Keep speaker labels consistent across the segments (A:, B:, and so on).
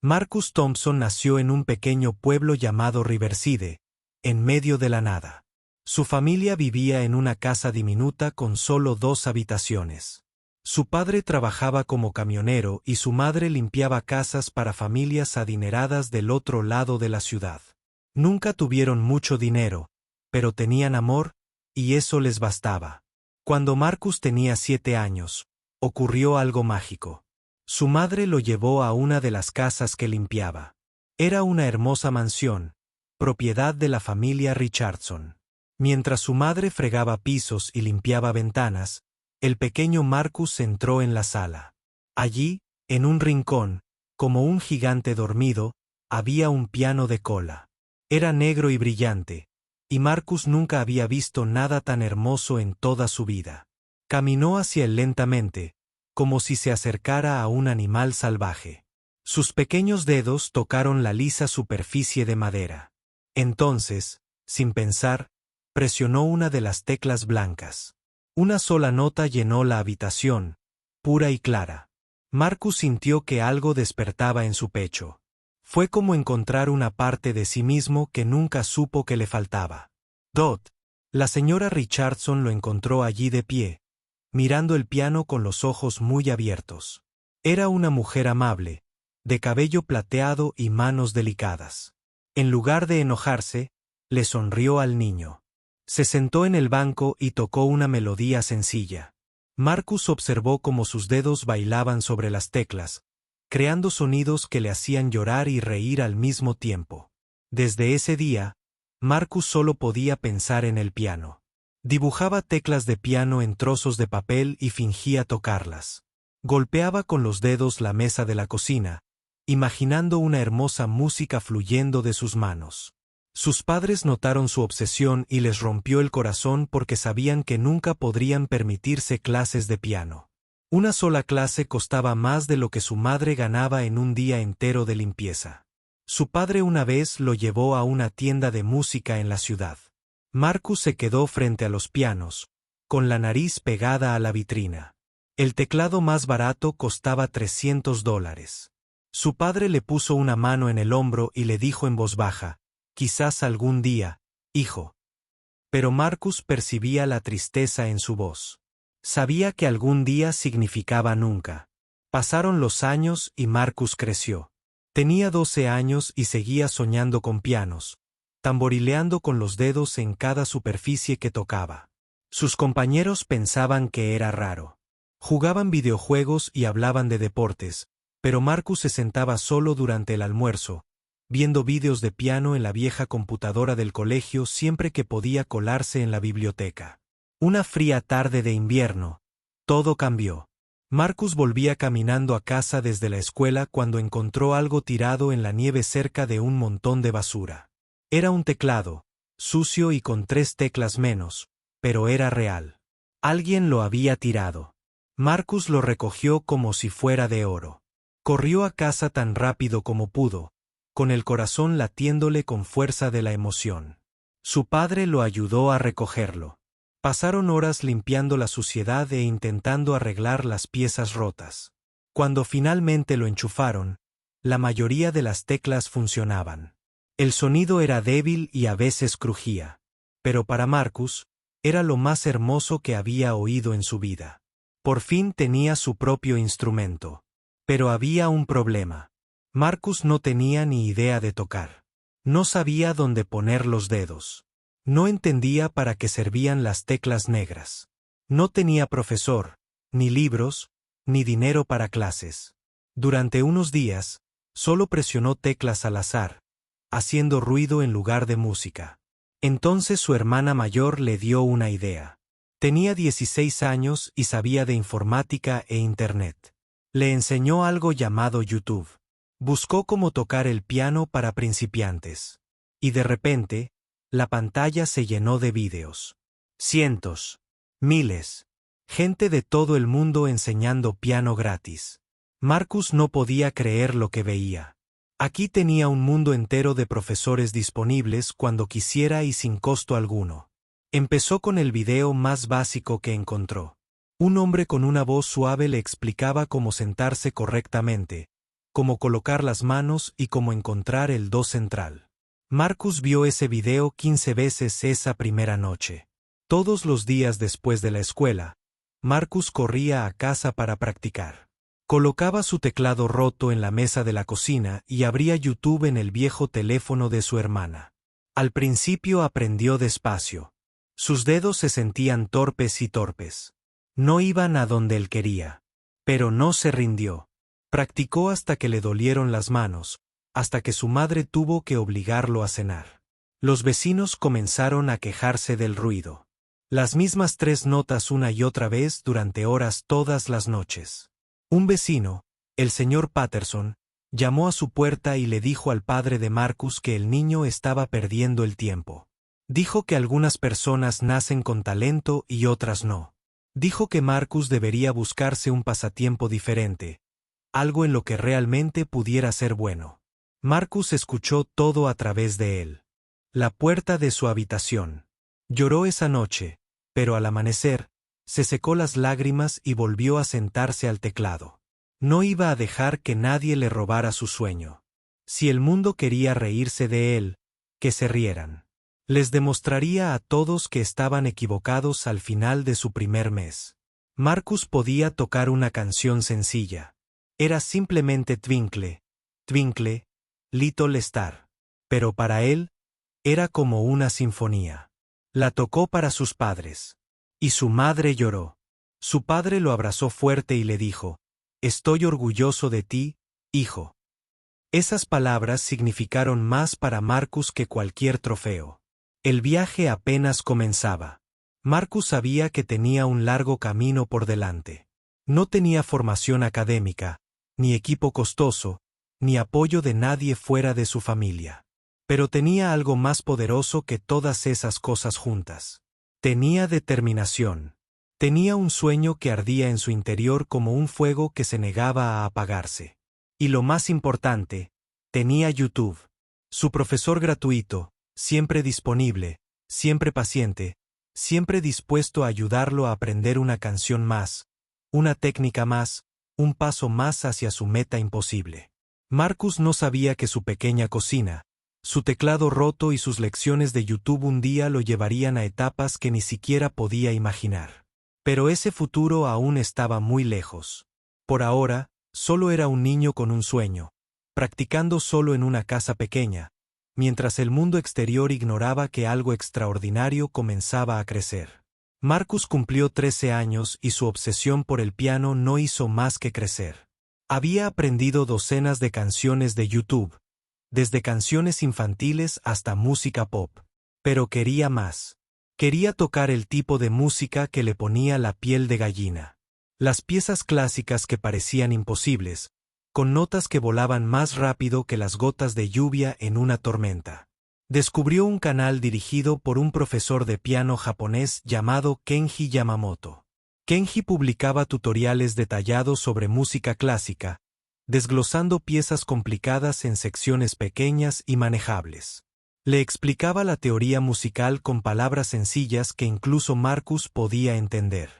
A: Marcus Thompson nació en un pequeño pueblo llamado Riverside, en medio de la nada. Su familia vivía en una casa diminuta con solo 2 habitaciones. Su padre trabajaba como camionero y su madre limpiaba casas para familias adineradas del otro lado de la ciudad. Nunca tuvieron mucho dinero, pero tenían amor, y eso les bastaba. Cuando Marcus tenía 7 años, ocurrió algo mágico. Su madre lo llevó a una de las casas que limpiaba. Era una hermosa mansión, propiedad de la familia Richardson. Mientras su madre fregaba pisos y limpiaba ventanas, el pequeño Marcus entró en la sala. Allí, en un rincón, como un gigante dormido, había un piano de cola. Era negro y brillante, y Marcus nunca había visto nada tan hermoso en toda su vida. Caminó hacia él lentamente, como si se acercara a un animal salvaje. Sus pequeños dedos tocaron la lisa superficie de madera. Entonces, sin pensar, presionó una de las teclas blancas. Una sola nota llenó la habitación, pura y clara. Marcus sintió que algo despertaba en su pecho. Fue como encontrar una parte de sí mismo que nunca supo que le faltaba. Dot, la señora Richardson lo encontró allí de pie, mirando el piano con los ojos muy abiertos. Era una mujer amable, de cabello plateado y manos delicadas. En lugar de enojarse, le sonrió al niño. Se sentó en el banco y tocó una melodía sencilla. Marcus observó cómo sus dedos bailaban sobre las teclas, creando sonidos que le hacían llorar y reír al mismo tiempo. Desde ese día, Marcus solo podía pensar en el piano. Dibujaba teclas de piano en trozos de papel y fingía tocarlas. Golpeaba con los dedos la mesa de la cocina, imaginando una hermosa música fluyendo de sus manos. Sus padres notaron su obsesión y les rompió el corazón porque sabían que nunca podrían permitirse clases de piano. Una sola clase costaba más de lo que su madre ganaba en un día entero de limpieza. Su padre una vez lo llevó a una tienda de música en la ciudad. Marcus se quedó frente a los pianos, con la nariz pegada a la vitrina. El teclado más barato costaba $300. Su padre le puso una mano en el hombro y le dijo en voz baja: «Quizás algún día, hijo». Pero Marcus percibía la tristeza en su voz. Sabía que algún día significaba nunca. Pasaron los años y Marcus creció. Tenía 12 años y seguía soñando con pianos, tamborileando con los dedos en cada superficie que tocaba. Sus compañeros pensaban que era raro. Jugaban videojuegos y hablaban de deportes, pero Marcus se sentaba solo durante el almuerzo, viendo vídeos de piano en la vieja computadora del colegio siempre que podía colarse en la biblioteca. Una fría tarde de invierno, todo cambió. Marcus volvía caminando a casa desde la escuela cuando encontró algo tirado en la nieve cerca de un montón de basura. Era un teclado, sucio y con 3 teclas menos, pero era real. Alguien lo había tirado. Marcus lo recogió como si fuera de oro. Corrió a casa tan rápido como pudo, con el corazón latiéndole con fuerza de la emoción. Su padre lo ayudó a recogerlo. Pasaron horas limpiando la suciedad e intentando arreglar las piezas rotas. Cuando finalmente lo enchufaron, la mayoría de las teclas funcionaban. El sonido era débil y a veces crujía. Pero para Marcus, era lo más hermoso que había oído en su vida. Por fin tenía su propio instrumento. Pero había un problema. Marcus no tenía ni idea de tocar. No sabía dónde poner los dedos. No entendía para qué servían las teclas negras. No tenía profesor, ni libros, ni dinero para clases. Durante unos días, solo presionó teclas al azar, haciendo ruido en lugar de música. Entonces su hermana mayor le dio una idea. Tenía 16 años y sabía de informática e internet. Le enseñó algo llamado YouTube. Buscó cómo tocar el piano para principiantes. Y de repente, la pantalla se llenó de vídeos. Cientos, miles, gente de todo el mundo enseñando piano gratis. Marcus no podía creer lo que veía. Aquí tenía un mundo entero de profesores disponibles cuando quisiera y sin costo alguno. Empezó con el video más básico que encontró. Un hombre con una voz suave le explicaba cómo sentarse correctamente, cómo colocar las manos y cómo encontrar el do central. Marcus vio ese video 15 veces esa primera noche. Todos los días después de la escuela, Marcus corría a casa para practicar. Colocaba su teclado roto en la mesa de la cocina y abría YouTube en el viejo teléfono de su hermana. Al principio aprendió despacio. Sus dedos se sentían torpes y torpes. No iban a donde él quería. Pero no se rindió. Practicó hasta que le dolieron las manos, hasta que su madre tuvo que obligarlo a cenar. Los vecinos comenzaron a quejarse del ruido. Las mismas 3 notas una y otra vez durante horas todas las noches. Un vecino, el señor Patterson, llamó a su puerta y le dijo al padre de Marcus que el niño estaba perdiendo el tiempo. Dijo que algunas personas nacen con talento y otras no. Dijo que Marcus debería buscarse un pasatiempo diferente, algo en lo que realmente pudiera ser bueno. Marcus escuchó todo a través de él. La puerta de su habitación. Lloró esa noche, pero al amanecer, se secó las lágrimas y volvió a sentarse al teclado. No iba a dejar que nadie le robara su sueño. Si el mundo quería reírse de él, que se rieran. Les demostraría a todos que estaban equivocados al final de su primer mes. Marcus podía tocar una canción sencilla. Era simplemente Twinkle, Twinkle, Little Star. Pero para él, era como una sinfonía. La tocó para sus padres. Y su madre lloró. Su padre lo abrazó fuerte y le dijo: «Estoy orgulloso de ti, hijo». Esas palabras significaron más para Marcus que cualquier trofeo. El viaje apenas comenzaba. Marcus sabía que tenía un largo camino por delante. No tenía formación académica, ni equipo costoso, ni apoyo de nadie fuera de su familia. Pero tenía algo más poderoso que todas esas cosas juntas. Tenía determinación. Tenía un sueño que ardía en su interior como un fuego que se negaba a apagarse. Y lo más importante, tenía YouTube. Su profesor gratuito, siempre disponible, siempre paciente, siempre dispuesto a ayudarlo a aprender una canción más, una técnica más, un paso más hacia su meta imposible. Marcus no sabía que su pequeña cocina, su teclado roto y sus lecciones de YouTube un día lo llevarían a etapas que ni siquiera podía imaginar. Pero ese futuro aún estaba muy lejos. Por ahora, solo era un niño con un sueño, practicando solo en una casa pequeña, mientras el mundo exterior ignoraba que algo extraordinario comenzaba a crecer. Marcus cumplió 13 años y su obsesión por el piano no hizo más que crecer. Había aprendido docenas de canciones de YouTube, desde canciones infantiles hasta música pop. Pero quería más. Quería tocar el tipo de música que le ponía la piel de gallina. Las piezas clásicas que parecían imposibles, con notas que volaban más rápido que las gotas de lluvia en una tormenta. Descubrió un canal dirigido por un profesor de piano japonés llamado Kenji Yamamoto. Kenji publicaba tutoriales detallados sobre música clásica, desglosando piezas complicadas en secciones pequeñas y manejables. Le explicaba la teoría musical con palabras sencillas que incluso Marcus podía entender.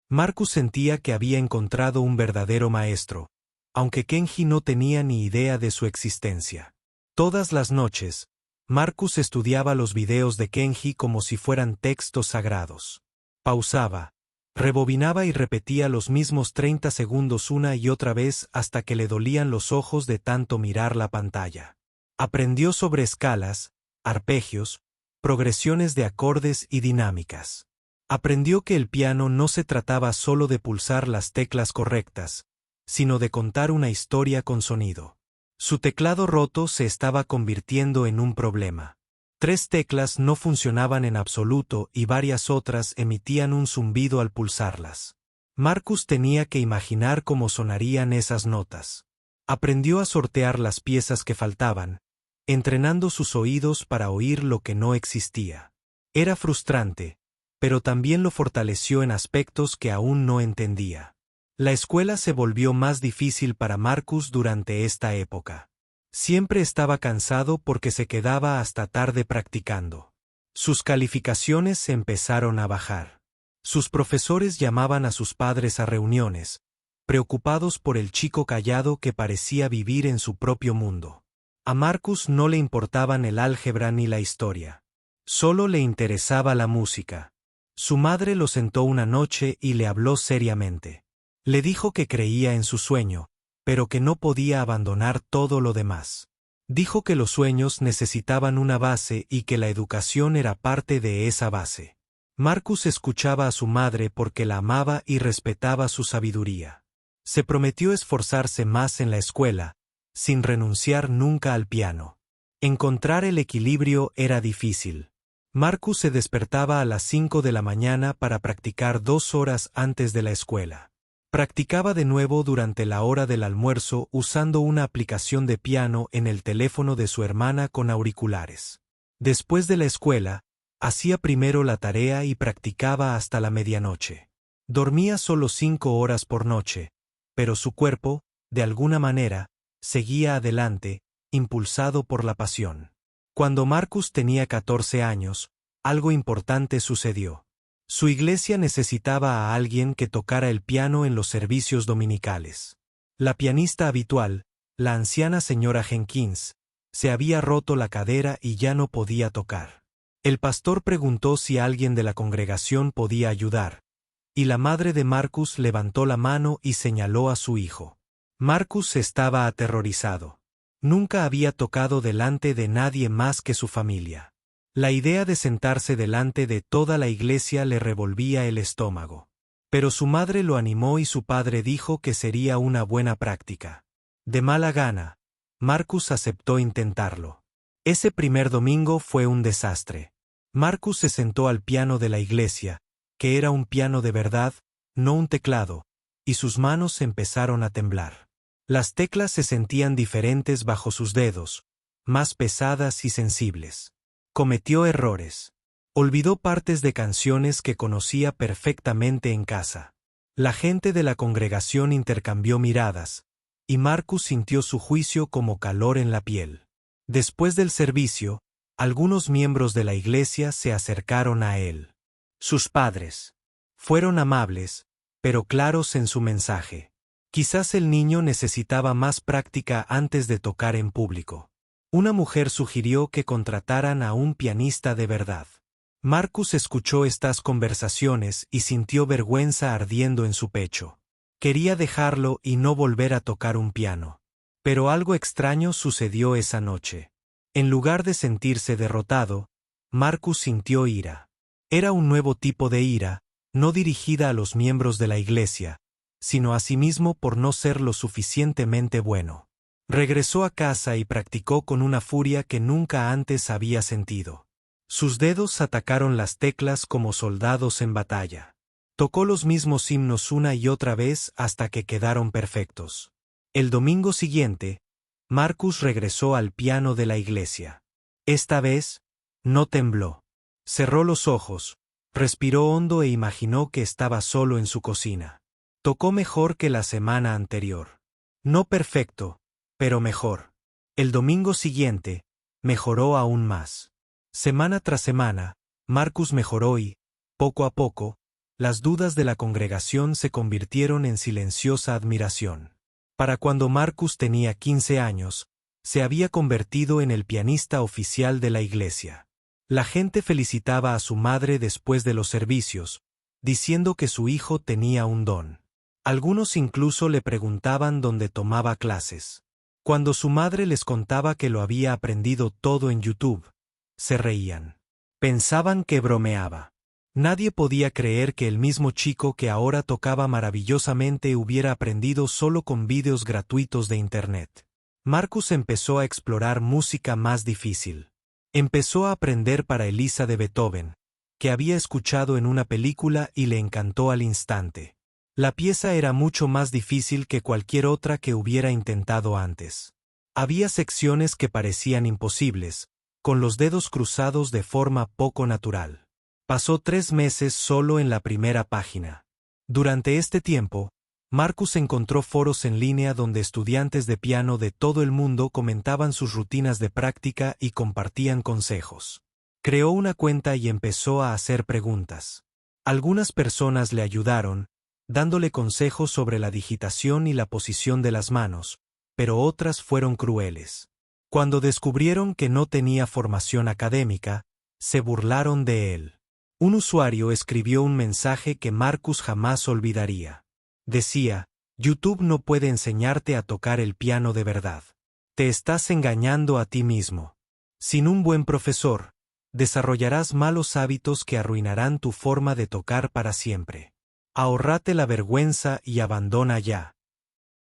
A: Marcus sentía que había encontrado un verdadero maestro, aunque Kenji no tenía ni idea de su existencia. Todas las noches, Marcus estudiaba los videos de Kenji como si fueran textos sagrados. Pausaba, rebobinaba y repetía los mismos 30 segundos una y otra vez hasta que le dolían los ojos de tanto mirar la pantalla. Aprendió sobre escalas, arpegios, progresiones de acordes y dinámicas. Aprendió que el piano no se trataba solo de pulsar las teclas correctas, sino de contar una historia con sonido. Su teclado roto se estaba convirtiendo en un problema. 3 teclas no funcionaban en absoluto y varias otras emitían un zumbido al pulsarlas. Marcus tenía que imaginar cómo sonarían esas notas. Aprendió a sortear las piezas que faltaban, entrenando sus oídos para oír lo que no existía. Era frustrante, pero también lo fortaleció en aspectos que aún no entendía. La escuela se volvió más difícil para Marcus durante esta época. Siempre estaba cansado porque se quedaba hasta tarde practicando. Sus calificaciones empezaron a bajar. Sus profesores llamaban a sus padres a reuniones, preocupados por el chico callado que parecía vivir en su propio mundo. A Marcus no le importaban el álgebra ni la historia. Solo le interesaba la música. Su madre lo sentó una noche y le habló seriamente. Le dijo que creía en su sueño, pero que no podía abandonar todo lo demás. Dijo que los sueños necesitaban una base y que la educación era parte de esa base. Marcus escuchaba a su madre porque la amaba y respetaba su sabiduría. Se prometió esforzarse más en la escuela, sin renunciar nunca al piano. Encontrar el equilibrio era difícil. Marcus se despertaba a las 5 de la mañana para practicar 2 horas antes de la escuela. Practicaba de nuevo durante la hora del almuerzo usando una aplicación de piano en el teléfono de su hermana con auriculares. Después de la escuela, hacía primero la tarea y practicaba hasta la medianoche. Dormía solo 5 horas por noche, pero su cuerpo, de alguna manera, seguía adelante, impulsado por la pasión. Cuando Marcus tenía 14 años, algo importante sucedió. Su iglesia necesitaba a alguien que tocara el piano en los servicios dominicales. La pianista habitual, la anciana señora Jenkins, se había roto la cadera y ya no podía tocar. El pastor preguntó si alguien de la congregación podía ayudar, y la madre de Marcus levantó la mano y señaló a su hijo. Marcus estaba aterrorizado. Nunca había tocado delante de nadie más que su familia. La idea de sentarse delante de toda la iglesia le revolvía el estómago. Pero su madre lo animó y su padre dijo que sería una buena práctica. De mala gana, Marcus aceptó intentarlo. Ese primer domingo fue un desastre. Marcus se sentó al piano de la iglesia, que era un piano de verdad, no un teclado, y sus manos empezaron a temblar. Las teclas se sentían diferentes bajo sus dedos, más pesadas y sensibles. Cometió errores. Olvidó partes de canciones que conocía perfectamente en casa. La gente de la congregación intercambió miradas, y Marcus sintió su juicio como calor en la piel. Después del servicio, algunos miembros de la iglesia se acercaron a él. Sus padres fueron amables, pero claros en su mensaje. Quizás el niño necesitaba más práctica antes de tocar en público. Una mujer sugirió que contrataran a un pianista de verdad. Marcus escuchó estas conversaciones y sintió vergüenza ardiendo en su pecho. Quería dejarlo y no volver a tocar un piano. Pero algo extraño sucedió esa noche. En lugar de sentirse derrotado, Marcus sintió ira. Era un nuevo tipo de ira, no dirigida a los miembros de la iglesia, sino a sí mismo por no ser lo suficientemente bueno. Regresó a casa y practicó con una furia que nunca antes había sentido. Sus dedos atacaron las teclas como soldados en batalla. Tocó los mismos himnos una y otra vez hasta que quedaron perfectos. El domingo siguiente, Marcus regresó al piano de la iglesia. Esta vez, no tembló. Cerró los ojos, respiró hondo e imaginó que estaba solo en su cocina. Tocó mejor que la semana anterior. No perfecto, pero mejor. El domingo siguiente, mejoró aún más. Semana tras semana, Marcus mejoró y, poco a poco, las dudas de la congregación se convirtieron en silenciosa admiración. Para cuando Marcus tenía 15 años, se había convertido en el pianista oficial de la iglesia. La gente felicitaba a su madre después de los servicios, diciendo que su hijo tenía un don. Algunos incluso le preguntaban dónde tomaba clases. Cuando su madre les contaba que lo había aprendido todo en YouTube, se reían. Pensaban que bromeaba. Nadie podía creer que el mismo chico que ahora tocaba maravillosamente hubiera aprendido solo con vídeos gratuitos de Internet. Marcus empezó a explorar música más difícil. Empezó a aprender para Elisa de Beethoven, que había escuchado en una película y le encantó al instante. La pieza era mucho más difícil que cualquier otra que hubiera intentado antes. Había secciones que parecían imposibles, con los dedos cruzados de forma poco natural. Pasó 3 meses solo en la primera página. Durante este tiempo, Marcus encontró foros en línea donde estudiantes de piano de todo el mundo comentaban sus rutinas de práctica y compartían consejos. Creó una cuenta y empezó a hacer preguntas. Algunas personas le ayudaron, dándole consejos sobre la digitación y la posición de las manos, pero otras fueron crueles. Cuando descubrieron que no tenía formación académica, se burlaron de él. Un usuario escribió un mensaje que Marcus jamás olvidaría. Decía: YouTube no puede enseñarte a tocar el piano de verdad. Te estás engañando a ti mismo. Sin un buen profesor, desarrollarás malos hábitos que arruinarán tu forma de tocar para siempre. Ahórrate la vergüenza y abandona ya.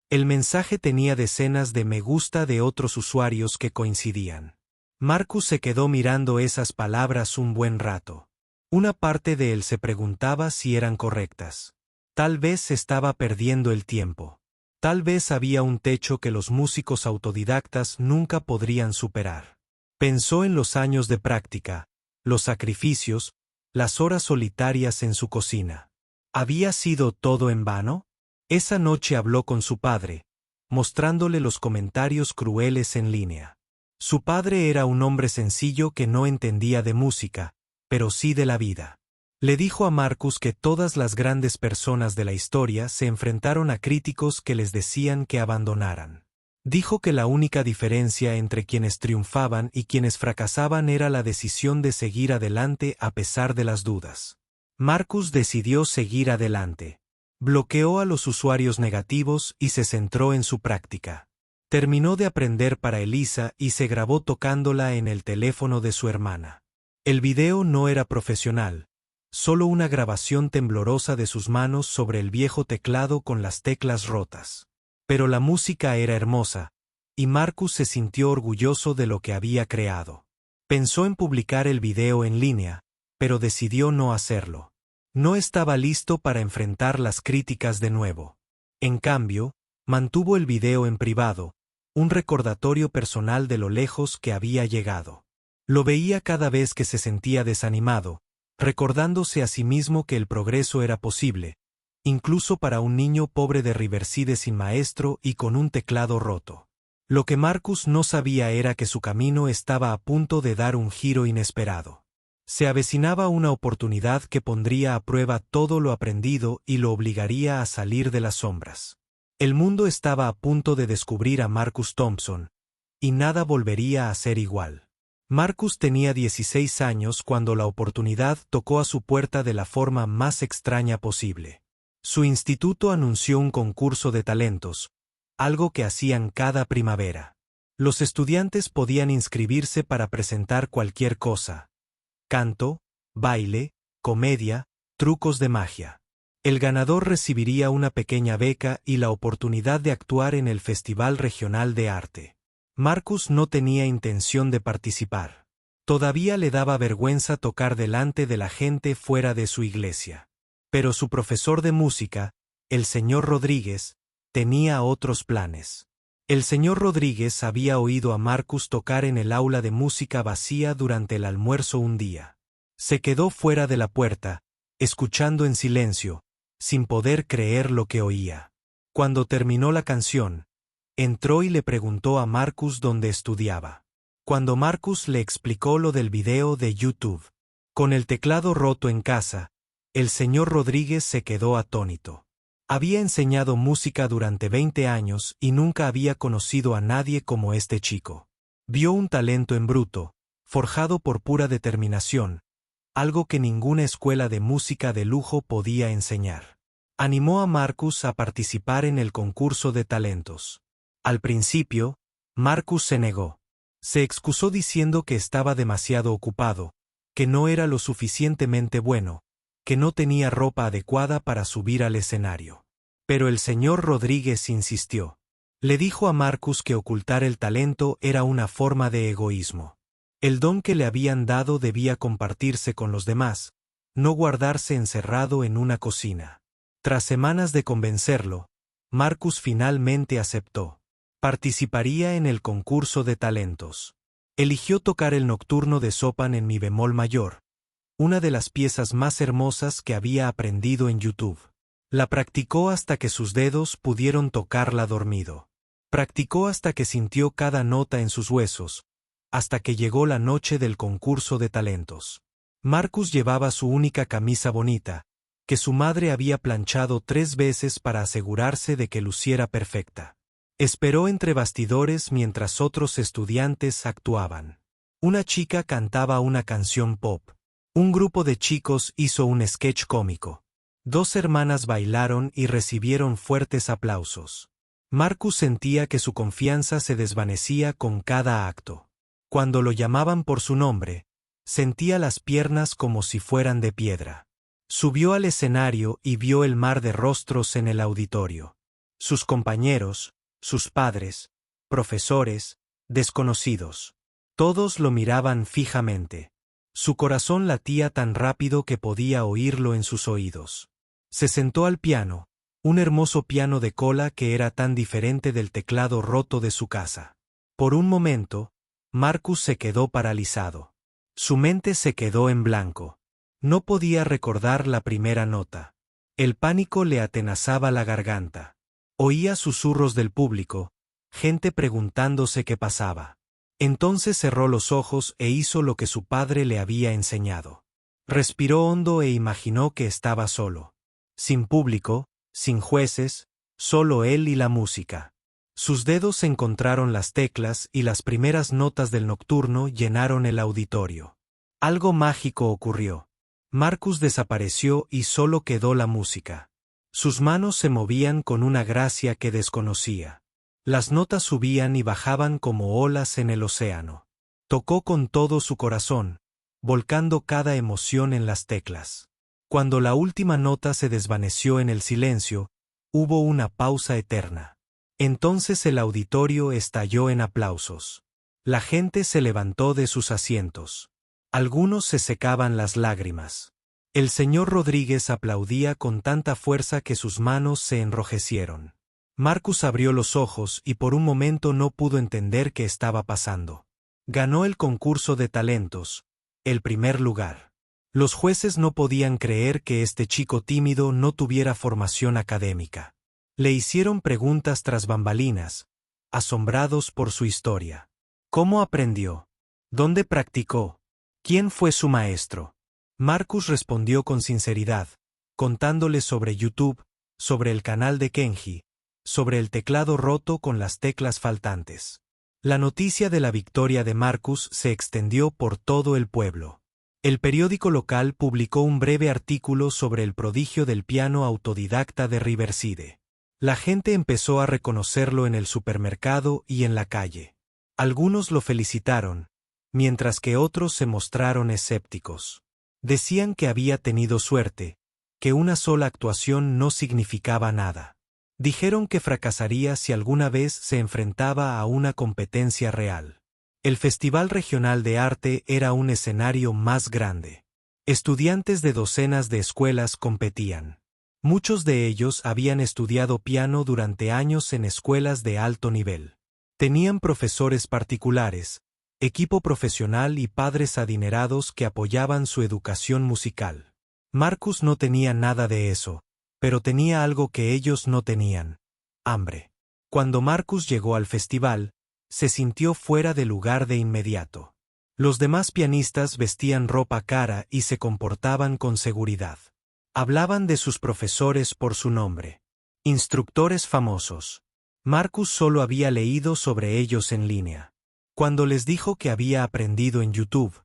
A: El mensaje tenía decenas de me gusta de otros usuarios que coincidían. Marcus se quedó mirando esas palabras un buen rato. Una parte de él se preguntaba si eran correctas. Tal vez estaba perdiendo el tiempo. Tal vez había un techo que los músicos autodidactas nunca podrían superar. Pensó en los años de práctica, los sacrificios, las horas solitarias en su cocina. ¿Había sido todo en vano? Esa noche habló con su padre, mostrándole los comentarios crueles en línea. Su padre era un hombre sencillo que no entendía de música, pero sí de la vida. Le dijo a Marcus que todas las grandes personas de la historia se enfrentaron a críticos que les decían que abandonaran. Dijo que la única diferencia entre quienes triunfaban y quienes fracasaban era la decisión de seguir adelante a pesar de las dudas. Marcus decidió seguir adelante. Bloqueó a los usuarios negativos y se centró en su práctica. Terminó de aprender para Elisa y se grabó tocándola en el teléfono de su hermana. El video no era profesional, solo una grabación temblorosa de sus manos sobre el viejo teclado con las teclas rotas. Pero la música era hermosa, y Marcus se sintió orgulloso de lo que había creado. Pensó en publicar el video en línea, pero decidió no hacerlo. No estaba listo para enfrentar las críticas de nuevo. En cambio, mantuvo el video en privado, un recordatorio personal de lo lejos que había llegado. Lo veía cada vez que se sentía desanimado, recordándose a sí mismo que el progreso era posible, incluso para un niño pobre de Riverside sin maestro y con un teclado roto. Lo que Marcus no sabía era que su camino estaba a punto de dar un giro inesperado. Se avecinaba una oportunidad que pondría a prueba todo lo aprendido y lo obligaría a salir de las sombras. El mundo estaba a punto de descubrir a Marcus Thompson, y nada volvería a ser igual. Marcus tenía 16 años cuando la oportunidad tocó a su puerta de la forma más extraña posible. Su instituto anunció un concurso de talentos, algo que hacían cada primavera. Los estudiantes podían inscribirse para presentar cualquier cosa: canto, baile, comedia, trucos de magia. El ganador recibiría una pequeña beca y la oportunidad de actuar en el Festival Regional de Arte. Marcus no tenía intención de participar. Todavía le daba vergüenza tocar delante de la gente fuera de su iglesia. Pero su profesor de música, el señor Rodríguez, tenía otros planes. El señor Rodríguez había oído a Marcus tocar en el aula de música vacía durante el almuerzo un día. Se quedó fuera de la puerta, escuchando en silencio, sin poder creer lo que oía. Cuando terminó la canción, entró y le preguntó a Marcus dónde estudiaba. Cuando Marcus le explicó lo del video de YouTube, con el teclado roto en casa, el señor Rodríguez se quedó atónito. Había enseñado música durante 20 años y nunca había conocido a nadie como este chico. Vio un talento en bruto, forjado por pura determinación, algo que ninguna escuela de música de lujo podía enseñar. Animó a Marcus a participar en el concurso de talentos. Al principio, Marcus se negó. Se excusó diciendo que estaba demasiado ocupado, que no era lo suficientemente bueno, que no tenía ropa adecuada para subir al escenario. Pero el señor Rodríguez insistió. Le dijo a Marcus que ocultar el talento era una forma de egoísmo. El don que le habían dado debía compartirse con los demás, no guardarse encerrado en una cocina. Tras semanas de convencerlo, Marcus finalmente aceptó. Participaría en el concurso de talentos. Eligió tocar el nocturno de Chopin en mi bemol mayor, una de las piezas más hermosas que había aprendido en YouTube. La practicó hasta que sus dedos pudieron tocarla dormido. Practicó hasta que sintió cada nota en sus huesos, hasta que llegó la noche del concurso de talentos. Marcus llevaba su única camisa bonita, que su madre había planchado 3 veces para asegurarse de que luciera perfecta. Esperó entre bastidores mientras otros estudiantes actuaban. Una chica cantaba una canción pop. Un grupo de chicos hizo un sketch cómico. 2 hermanas bailaron y recibieron fuertes aplausos. Marcus sentía que su confianza se desvanecía con cada acto. Cuando lo llamaban por su nombre, sentía las piernas como si fueran de piedra. Subió al escenario y vio el mar de rostros en el auditorio. Sus compañeros, sus padres, profesores, desconocidos. Todos lo miraban fijamente. Su corazón latía tan rápido que podía oírlo en sus oídos. Se sentó al piano, un hermoso piano de cola que era tan diferente del teclado roto de su casa. Por un momento, Marcus se quedó paralizado. Su mente se quedó en blanco. No podía recordar la primera nota. El pánico le atenazaba la garganta. Oía susurros del público, gente preguntándose qué pasaba. Entonces cerró los ojos e hizo lo que su padre le había enseñado. Respiró hondo e imaginó que estaba solo. Sin público, sin jueces, solo él y la música. Sus dedos encontraron las teclas y las primeras notas del nocturno llenaron el auditorio. Algo mágico ocurrió. Marcus desapareció y solo quedó la música. Sus manos se movían con una gracia que desconocía. Las notas subían y bajaban como olas en el océano. Tocó con todo su corazón, volcando cada emoción en las teclas. Cuando la última nota se desvaneció en el silencio, hubo una pausa eterna. Entonces el auditorio estalló en aplausos. La gente se levantó de sus asientos. Algunos se secaban las lágrimas. El señor Rodríguez aplaudía con tanta fuerza que sus manos se enrojecieron. Marcus abrió los ojos y por un momento no pudo entender qué estaba pasando. Ganó el concurso de talentos, el primer lugar. Los jueces no podían creer que este chico tímido no tuviera formación académica. Le hicieron preguntas tras bambalinas, asombrados por su historia. ¿Cómo aprendió? ¿Dónde practicó? ¿Quién fue su maestro? Marcus respondió con sinceridad, contándoles sobre YouTube, sobre el canal de Kenji, sobre el teclado roto con las teclas faltantes. La noticia de la victoria de Marcus se extendió por todo el pueblo. El periódico local publicó un breve artículo sobre el prodigio del piano autodidacta de Riverside. La gente empezó a reconocerlo en el supermercado y en la calle. Algunos lo felicitaron, mientras que otros se mostraron escépticos. Decían que había tenido suerte, que una sola actuación no significaba nada. Dijeron que fracasaría si alguna vez se enfrentaba a una competencia real. El Festival Regional de Arte era un escenario más grande. Estudiantes de docenas de escuelas competían. Muchos de ellos habían estudiado piano durante años en escuelas de alto nivel. Tenían profesores particulares, equipo profesional y padres adinerados que apoyaban su educación musical. Marcus no tenía nada de eso, pero tenía algo que ellos no tenían: hambre. Cuando Marcus llegó al festival, se sintió fuera de lugar de inmediato. Los demás pianistas vestían ropa cara y se comportaban con seguridad. Hablaban de sus profesores por su nombre. Instructores famosos. Marcus solo había leído sobre ellos en línea. Cuando les dijo que había aprendido en YouTube,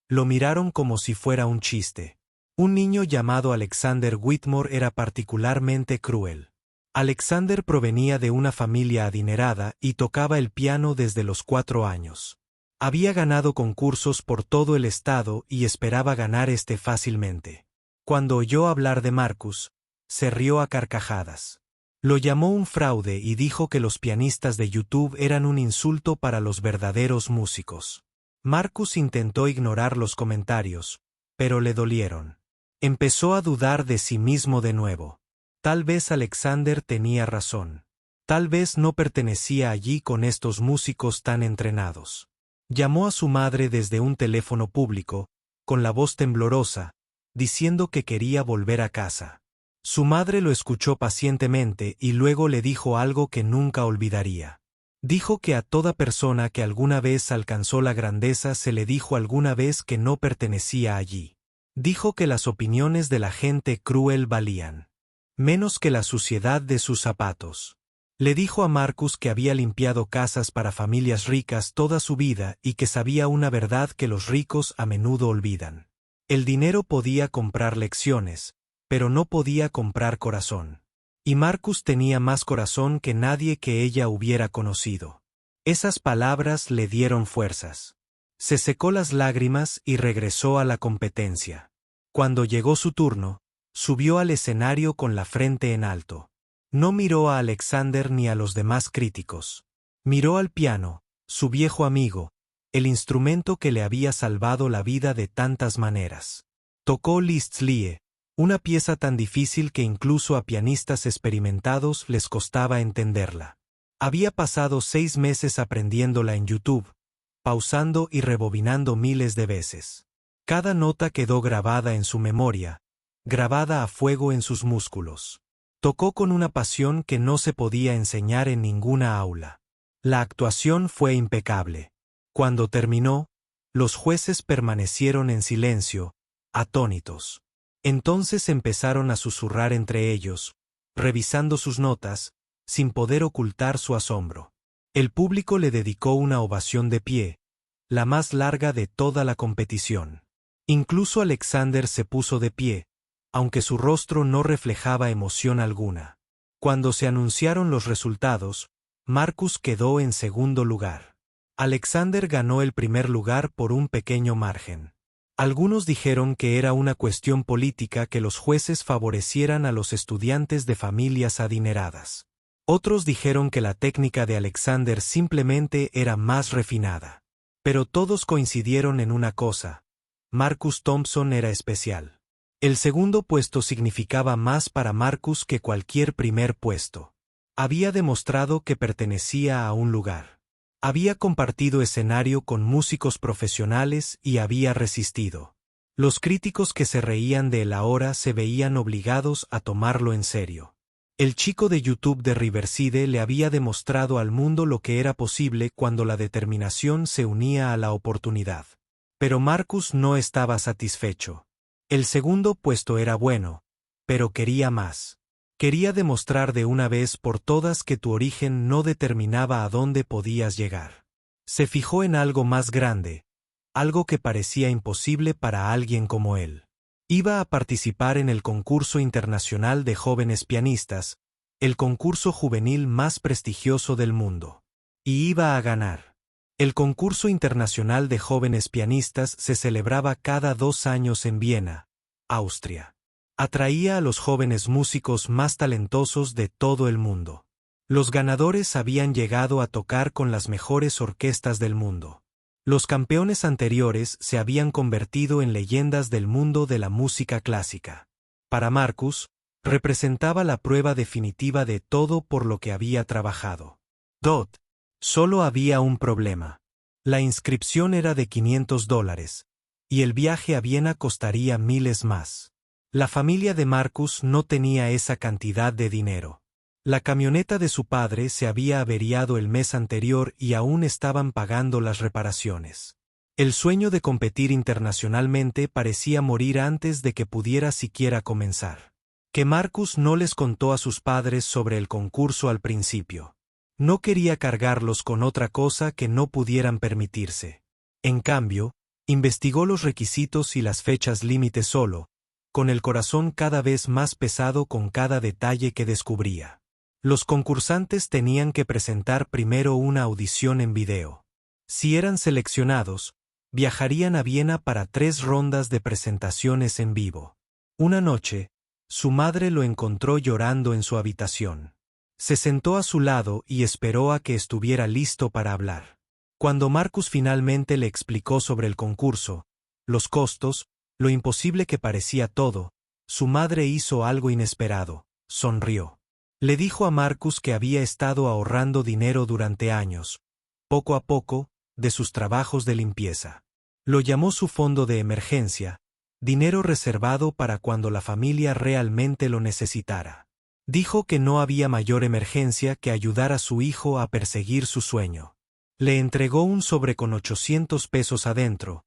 A: lo miraron como si fuera un chiste. Un niño llamado Alexander Whitmore era particularmente cruel. Alexander provenía de una familia adinerada y tocaba el piano desde los 4 años. Había ganado concursos por todo el estado y esperaba ganar este fácilmente. Cuando oyó hablar de Marcus, se rió a carcajadas. Lo llamó un fraude y dijo que los pianistas de YouTube eran un insulto para los verdaderos músicos. Marcus intentó ignorar los comentarios, pero le dolieron. Empezó a dudar de sí mismo de nuevo. Tal vez Alexander tenía razón. Tal vez no pertenecía allí con estos músicos tan entrenados. Llamó a su madre desde un teléfono público, con la voz temblorosa, diciendo que quería volver a casa. Su madre lo escuchó pacientemente y luego le dijo algo que nunca olvidaría. Dijo que a toda persona que alguna vez alcanzó la grandeza se le dijo alguna vez que no pertenecía allí. Dijo que las opiniones de la gente cruel valían menos que la suciedad de sus zapatos. Le dijo a Marcus que había limpiado casas para familias ricas toda su vida y que sabía una verdad que los ricos a menudo olvidan. El dinero podía comprar lecciones, pero no podía comprar corazón. Y Marcus tenía más corazón que nadie que ella hubiera conocido. Esas palabras le dieron fuerzas. Se secó las lágrimas y regresó a la competencia. Cuando llegó su turno, subió al escenario con la frente en alto. No miró a Alexander ni a los demás críticos. Miró al piano, su viejo amigo, el instrumento que le había salvado la vida de tantas maneras. Tocó Lisztlie, una pieza tan difícil que incluso a pianistas experimentados les costaba entenderla. Había pasado 6 meses aprendiéndola en YouTube, pausando y rebobinando miles de veces. Cada nota quedó grabada en su memoria, grabada a fuego en sus músculos. Tocó con una pasión que no se podía enseñar en ninguna aula. La actuación fue impecable. Cuando terminó, los jueces permanecieron en silencio, atónitos. Entonces empezaron a susurrar entre ellos, revisando sus notas, sin poder ocultar su asombro. El público le dedicó una ovación de pie, la más larga de toda la competición. Incluso Alexander se puso de pie, aunque su rostro no reflejaba emoción alguna. Cuando se anunciaron los resultados, Marcus quedó en segundo lugar. Alexander ganó el primer lugar por un pequeño margen. Algunos dijeron que era una cuestión política que los jueces favorecieran a los estudiantes de familias adineradas. Otros dijeron que la técnica de Alexander simplemente era más refinada. Pero todos coincidieron en una cosa: Marcus Thompson era especial. El segundo puesto significaba más para Marcus que cualquier primer puesto. Había demostrado que pertenecía a un lugar. Había compartido escenario con músicos profesionales y había resistido. Los críticos que se reían de él ahora se veían obligados a tomarlo en serio. El chico de YouTube de Riverside le había demostrado al mundo lo que era posible cuando la determinación se unía a la oportunidad. Pero Marcus no estaba satisfecho. El segundo puesto era bueno, pero quería más. Quería demostrar de una vez por todas que tu origen no determinaba a dónde podías llegar. Se fijó en algo más grande, algo que parecía imposible para alguien como él. Iba a participar en el concurso internacional de jóvenes pianistas, el concurso juvenil más prestigioso del mundo. Y iba a ganar. El concurso internacional de jóvenes pianistas se celebraba cada 2 años en Viena, Austria. Atraía a los jóvenes músicos más talentosos de todo el mundo. Los ganadores habían llegado a tocar con las mejores orquestas del mundo. Los campeones anteriores se habían convertido en leyendas del mundo de la música clásica. Para Marcus, representaba la prueba definitiva de todo por lo que había trabajado. Solo había un problema. La inscripción era de $500, y el viaje a Viena costaría miles más. La familia de Marcus no tenía esa cantidad de dinero. La camioneta de su padre se había averiado el mes anterior y aún estaban pagando las reparaciones. El sueño de competir internacionalmente parecía morir antes de que pudiera siquiera comenzar. Que Marcus no les contó a sus padres sobre el concurso al principio. No quería cargarlos con otra cosa que no pudieran permitirse. En cambio, investigó los requisitos y las fechas límite solo, con el corazón cada vez más pesado con cada detalle que descubría. Los concursantes tenían que presentar primero una audición en video. Si eran seleccionados, viajarían a Viena para 3 rondas de presentaciones en vivo. Una noche, su madre lo encontró llorando en su habitación. Se sentó a su lado y esperó a que estuviera listo para hablar. Cuando Marcus finalmente le explicó sobre el concurso, los costos, lo imposible que parecía todo, su madre hizo algo inesperado: sonrió. Le dijo a Marcus que había estado ahorrando dinero durante años, poco a poco, de sus trabajos de limpieza. Lo llamó su fondo de emergencia, dinero reservado para cuando la familia realmente lo necesitara. Dijo que no había mayor emergencia que ayudar a su hijo a perseguir su sueño. Le entregó un sobre con $800 adentro,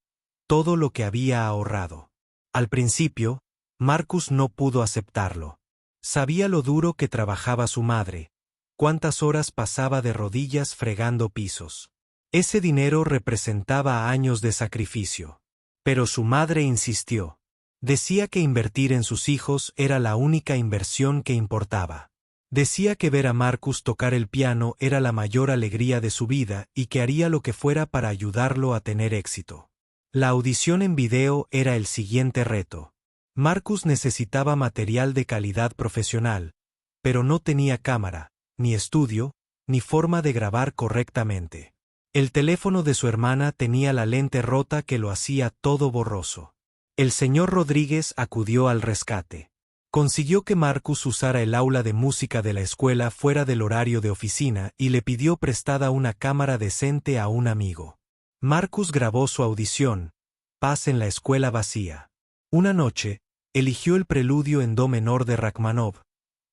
A: todo lo que había ahorrado. Al principio, Marcus no pudo aceptarlo. Sabía lo duro que trabajaba su madre, cuántas horas pasaba de rodillas fregando pisos. Ese dinero representaba años de sacrificio. Pero su madre insistió. Decía que invertir en sus hijos era la única inversión que importaba. Decía que ver a Marcus tocar el piano era la mayor alegría de su vida y que haría lo que fuera para ayudarlo a tener éxito. La audición en video era el siguiente reto. Marcus necesitaba material de calidad profesional, pero no tenía cámara, ni estudio, ni forma de grabar correctamente. El teléfono de su hermana tenía la lente rota que lo hacía todo borroso. El señor Rodríguez acudió al rescate. Consiguió que Marcus usara el aula de música de la escuela fuera del horario de oficina y le pidió prestada una cámara decente a un amigo. Marcus grabó su audición, Paz en la escuela vacía. Una noche, eligió el preludio en do menor de Rachmaninoff,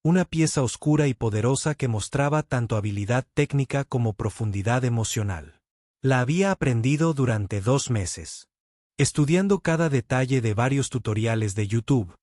A: una pieza oscura y poderosa que mostraba tanto habilidad técnica como profundidad emocional. La había aprendido durante 2 meses, estudiando cada detalle de varios tutoriales de YouTube,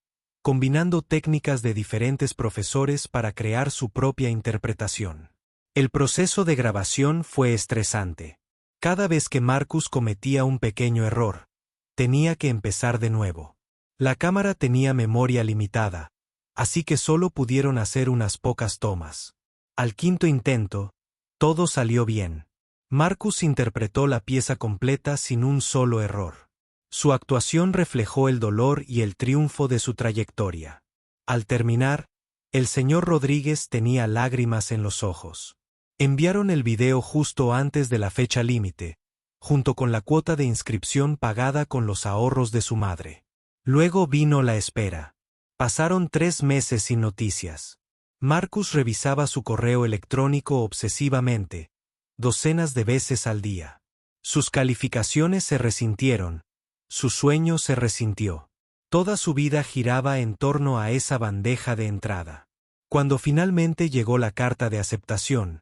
A: combinando técnicas de diferentes profesores para crear su propia interpretación. El proceso de grabación fue estresante. Cada vez que Marcus cometía un pequeño error, tenía que empezar de nuevo. La cámara tenía memoria limitada, así que solo pudieron hacer unas pocas tomas. Al quinto intento, todo salió bien. Marcus interpretó la pieza completa sin un solo error. Su actuación reflejó el dolor y el triunfo de su trayectoria. Al terminar, el señor Rodríguez tenía lágrimas en los ojos. Enviaron el video justo antes de la fecha límite, junto con la cuota de inscripción pagada con los ahorros de su madre. Luego vino la espera. Pasaron 3 meses sin noticias. Marcus revisaba su correo electrónico obsesivamente, docenas de veces al día. Sus calificaciones se resintieron, su sueño se resintió. Toda su vida giraba en torno a esa bandeja de entrada. Cuando finalmente llegó la carta de aceptación,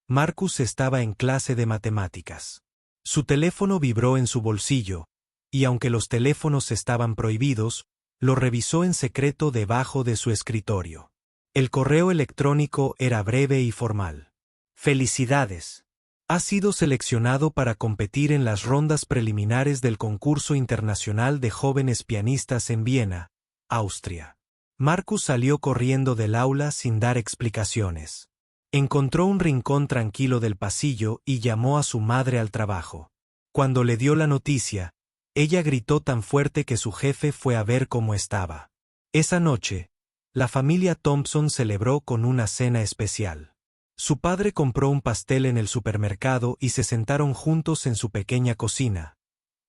A: Marcus estaba en clase de matemáticas. Su teléfono vibró en su bolsillo, y aunque los teléfonos estaban prohibidos, lo revisó en secreto debajo de su escritorio. El correo electrónico era breve y formal. Felicidades. Has sido seleccionado para competir en las rondas preliminares del concurso internacional de jóvenes pianistas en Viena, Austria. Marcus salió corriendo del aula sin dar explicaciones. Encontró un rincón tranquilo del pasillo y llamó a su madre al trabajo. Cuando le dio la noticia, ella gritó tan fuerte que su jefe fue a ver cómo estaba. Esa noche, la familia Thompson celebró con una cena especial. Su padre compró un pastel en el supermercado y se sentaron juntos en su pequeña cocina,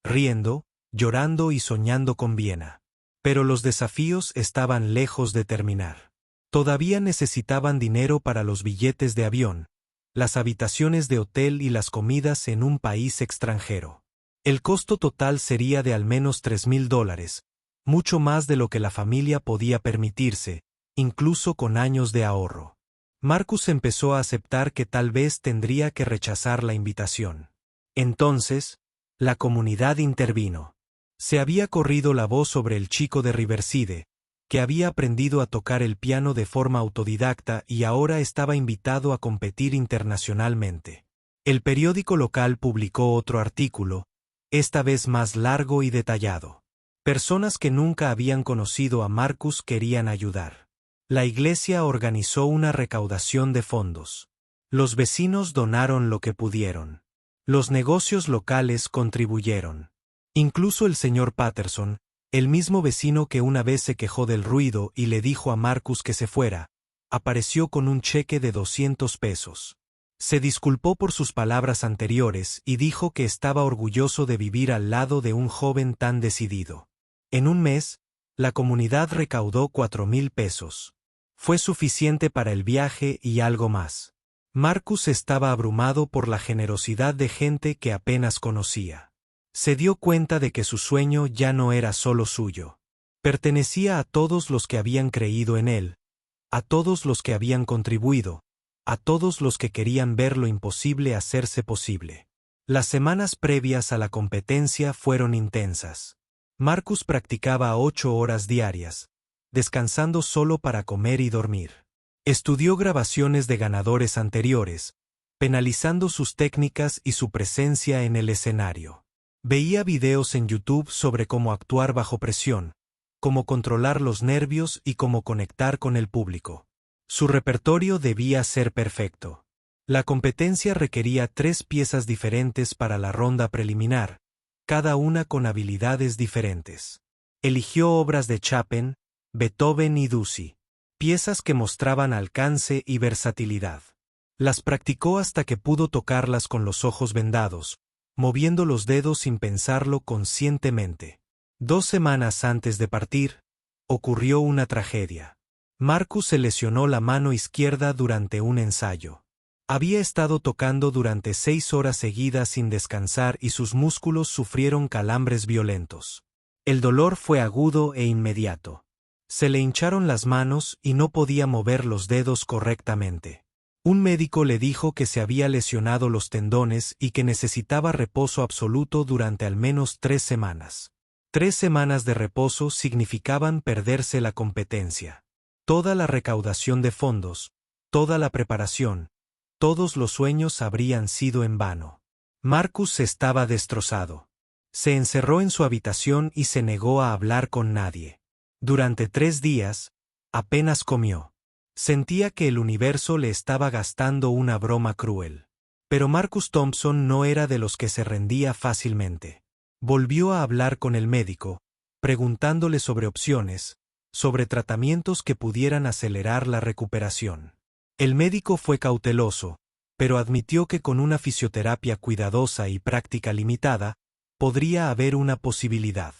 A: riendo, llorando y soñando con Viena. Pero los desafíos estaban lejos de terminar. Todavía necesitaban dinero para los billetes de avión, las habitaciones de hotel y las comidas en un país extranjero. El costo total sería de al menos $3,000, mucho más de lo que la familia podía permitirse, incluso con años de ahorro. Marcus empezó a aceptar que tal vez tendría que rechazar la invitación. Entonces, la comunidad intervino. Se había corrido la voz sobre el chico de Riverside, que había aprendido a tocar el piano de forma autodidacta y ahora estaba invitado a competir internacionalmente. El periódico local publicó otro artículo, esta vez más largo y detallado. Personas que nunca habían conocido a Marcus querían ayudar. La iglesia organizó una recaudación de fondos. Los vecinos donaron lo que pudieron. Los negocios locales contribuyeron. Incluso el señor Patterson, el mismo vecino que una vez se quejó del ruido y le dijo a Marcus que se fuera, apareció con un cheque de $200. Se disculpó por sus palabras anteriores y dijo que estaba orgulloso de vivir al lado de un joven tan decidido. En un mes, la comunidad recaudó $4,000. Fue suficiente para el viaje y algo más. Marcus estaba abrumado por la generosidad de gente que apenas conocía. Se dio cuenta de que su sueño ya no era solo suyo. Pertenecía a todos los que habían creído en él, a todos los que habían contribuido, a todos los que querían ver lo imposible hacerse posible. Las semanas previas a la competencia fueron intensas. Marcus practicaba 8 horas diarias, descansando solo para comer y dormir. Estudió grabaciones de ganadores anteriores, penalizando sus técnicas y su presencia en el escenario. Veía videos en YouTube sobre cómo actuar bajo presión, cómo controlar los nervios y cómo conectar con el público. Su repertorio debía ser perfecto. La competencia requería 3 piezas diferentes para la ronda preliminar, cada una con habilidades diferentes. Eligió obras de Chopin, Beethoven y Debussy, piezas que mostraban alcance y versatilidad. Las practicó hasta que pudo tocarlas con los ojos vendados, moviendo los dedos sin pensarlo conscientemente. 2 semanas antes de partir, ocurrió una tragedia. Marcus se lesionó la mano izquierda durante un ensayo. Había estado tocando durante 6 horas seguidas sin descansar y sus músculos sufrieron calambres violentos. El dolor fue agudo e inmediato. Se le hincharon las manos y no podía mover los dedos correctamente. Un médico le dijo que se había lesionado los tendones y que necesitaba reposo absoluto durante al menos 3 semanas. 3 semanas de reposo significaban perderse la competencia. Toda la recaudación de fondos, toda la preparación, todos los sueños habrían sido en vano. Marcus estaba destrozado. Se encerró en su habitación y se negó a hablar con nadie. Durante 3 días, apenas comió. Sentía que el universo le estaba gastando una broma cruel. Pero Marcus Thompson no era de los que se rendía fácilmente. Volvió a hablar con el médico, preguntándole sobre opciones, sobre tratamientos que pudieran acelerar la recuperación. El médico fue cauteloso, pero admitió que con una fisioterapia cuidadosa y práctica limitada, podría haber una posibilidad.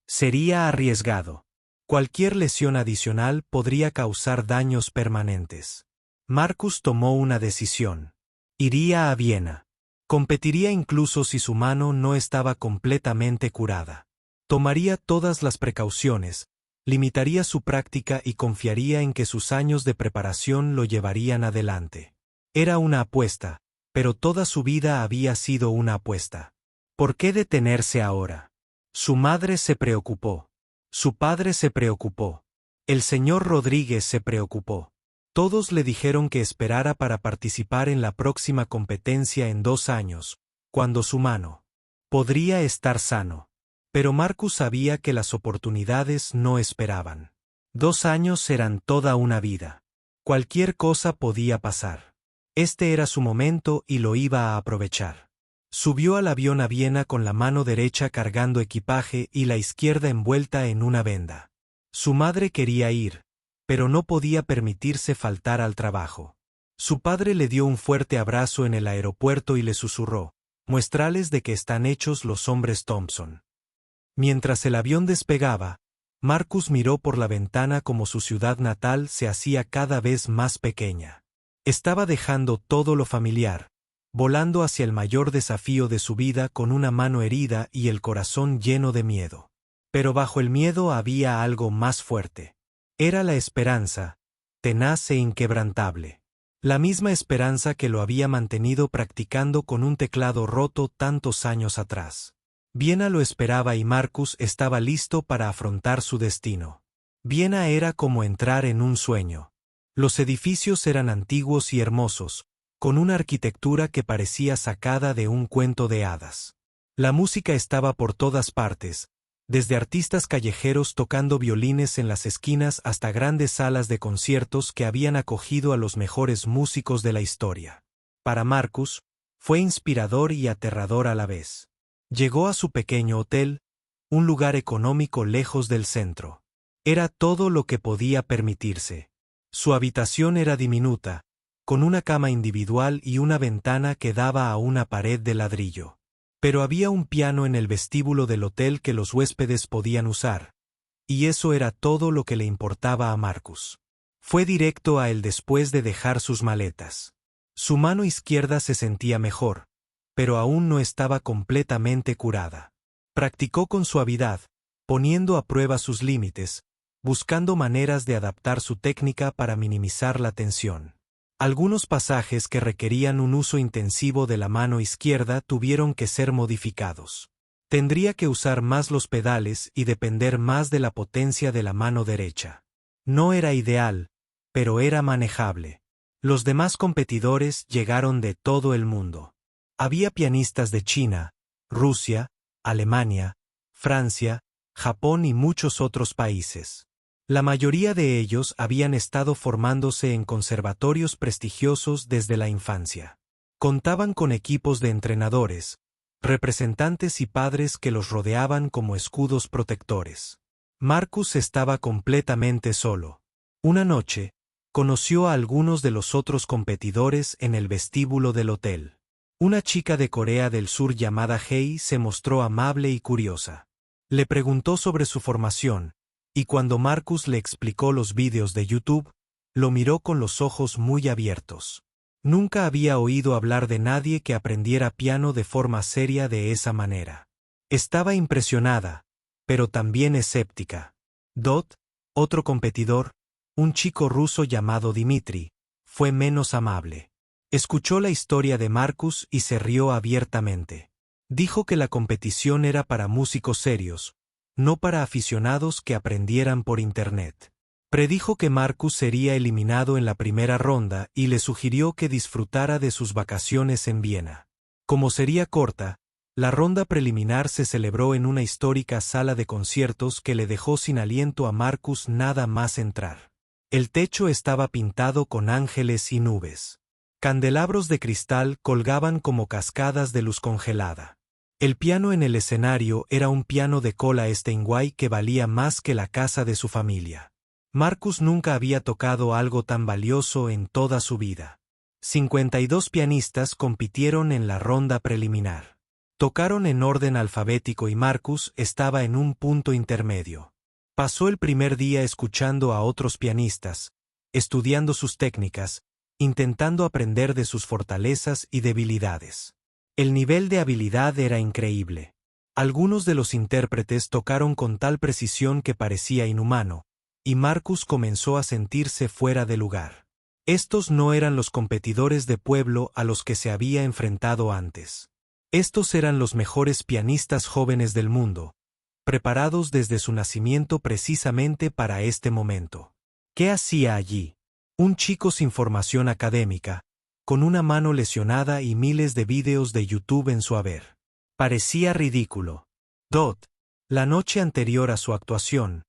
A: Sería arriesgado. Cualquier lesión adicional podría causar daños permanentes. Marcus tomó una decisión. Iría a Viena. Competiría incluso si su mano no estaba completamente curada. Tomaría todas las precauciones, limitaría su práctica y confiaría en que sus años de preparación lo llevarían adelante. Era una apuesta, pero toda su vida había sido una apuesta. ¿Por qué detenerse ahora? Su madre se preocupó. Su padre se preocupó. El señor Rodríguez se preocupó. Todos le dijeron que esperara para participar en la próxima competencia en 2 años, cuando su mano podría estar sano. Pero Marcus sabía que las oportunidades no esperaban. 2 años eran toda una vida. Cualquier cosa podía pasar. Este era su momento y lo iba a aprovechar. Subió al avión a Viena con la mano derecha cargando equipaje y la izquierda envuelta en una venda. Su madre quería ir, pero no podía permitirse faltar al trabajo. Su padre le dio un fuerte abrazo en el aeropuerto y le susurró: «Muestrales de que están hechos los hombres Thompson». Mientras el avión despegaba, Marcus miró por la ventana como su ciudad natal se hacía cada vez más pequeña. Estaba dejando todo lo familiar, volando hacia el mayor desafío de su vida con una mano herida y el corazón lleno de miedo. Pero bajo el miedo había algo más fuerte. Era la esperanza, tenaz e inquebrantable. La misma esperanza que lo había mantenido practicando con un teclado roto tantos años atrás. Viena lo esperaba y Marcus estaba listo para afrontar su destino. Viena era como entrar en un sueño. Los edificios eran antiguos y hermosos, con una arquitectura que parecía sacada de un cuento de hadas. La música estaba por todas partes, desde artistas callejeros tocando violines en las esquinas hasta grandes salas de conciertos que habían acogido a los mejores músicos de la historia. Para Marcus, fue inspirador y aterrador a la vez. Llegó a su pequeño hotel, un lugar económico lejos del centro. Era todo lo que podía permitirse. Su habitación era diminuta, con una cama individual y una ventana que daba a una pared de ladrillo. Pero había un piano en el vestíbulo del hotel que los huéspedes podían usar, y eso era todo lo que le importaba a Marcus. Fue directo a él después de dejar sus maletas. Su mano izquierda se sentía mejor, pero aún no estaba completamente curada. Practicó con suavidad, poniendo a prueba sus límites, buscando maneras de adaptar su técnica para minimizar la tensión. Algunos pasajes que requerían un uso intensivo de la mano izquierda tuvieron que ser modificados. Tendría que usar más los pedales y depender más de la potencia de la mano derecha. No era ideal, pero era manejable. Los demás competidores llegaron de todo el mundo. Había pianistas de China, Rusia, Alemania, Francia, Japón y muchos otros países. La mayoría de ellos habían estado formándose en conservatorios prestigiosos desde la infancia. Contaban con equipos de entrenadores, representantes y padres que los rodeaban como escudos protectores. Marcus estaba completamente solo. Una noche, conoció a algunos de los otros competidores en el vestíbulo del hotel. Una chica de Corea del Sur llamada Hei se mostró amable y curiosa. Le preguntó sobre su formación, y cuando Marcus le explicó los vídeos de YouTube, lo miró con los ojos muy abiertos. Nunca había oído hablar de nadie que aprendiera piano de forma seria de esa manera. Estaba impresionada, pero también escéptica. Dot, otro competidor, un chico ruso llamado Dmitri, fue menos amable. Escuchó la historia de Marcus y se rió abiertamente. Dijo que la competición era para músicos serios, no para aficionados que aprendieran por internet. Predijo que Marcus sería eliminado en la primera ronda y le sugirió que disfrutara de sus vacaciones en Viena. Como sería corta, la ronda preliminar se celebró en una histórica sala de conciertos que le dejó sin aliento a Marcus nada más entrar. El techo estaba pintado con ángeles y nubes. Candelabros de cristal colgaban como cascadas de luz congelada. El piano en el escenario era un piano de cola Steinway que valía más que la casa de su familia. Marcus nunca había tocado algo tan valioso en toda su vida. 52 pianistas compitieron en la ronda preliminar. Tocaron en orden alfabético y Marcus estaba en un punto intermedio. Pasó el primer día escuchando a otros pianistas, estudiando sus técnicas, intentando aprender de sus fortalezas y debilidades. El nivel de habilidad era increíble. Algunos de los intérpretes tocaron con tal precisión que parecía inhumano, y Marcus comenzó a sentirse fuera de lugar. Estos no eran los competidores de pueblo a los que se había enfrentado antes. Estos eran los mejores pianistas jóvenes del mundo, preparados desde su nacimiento precisamente para este momento. ¿Qué hacía allí? Un chico sin formación académica, con una mano lesionada y miles de vídeos de YouTube en su haber. Parecía ridículo. Dot. La noche anterior a su actuación,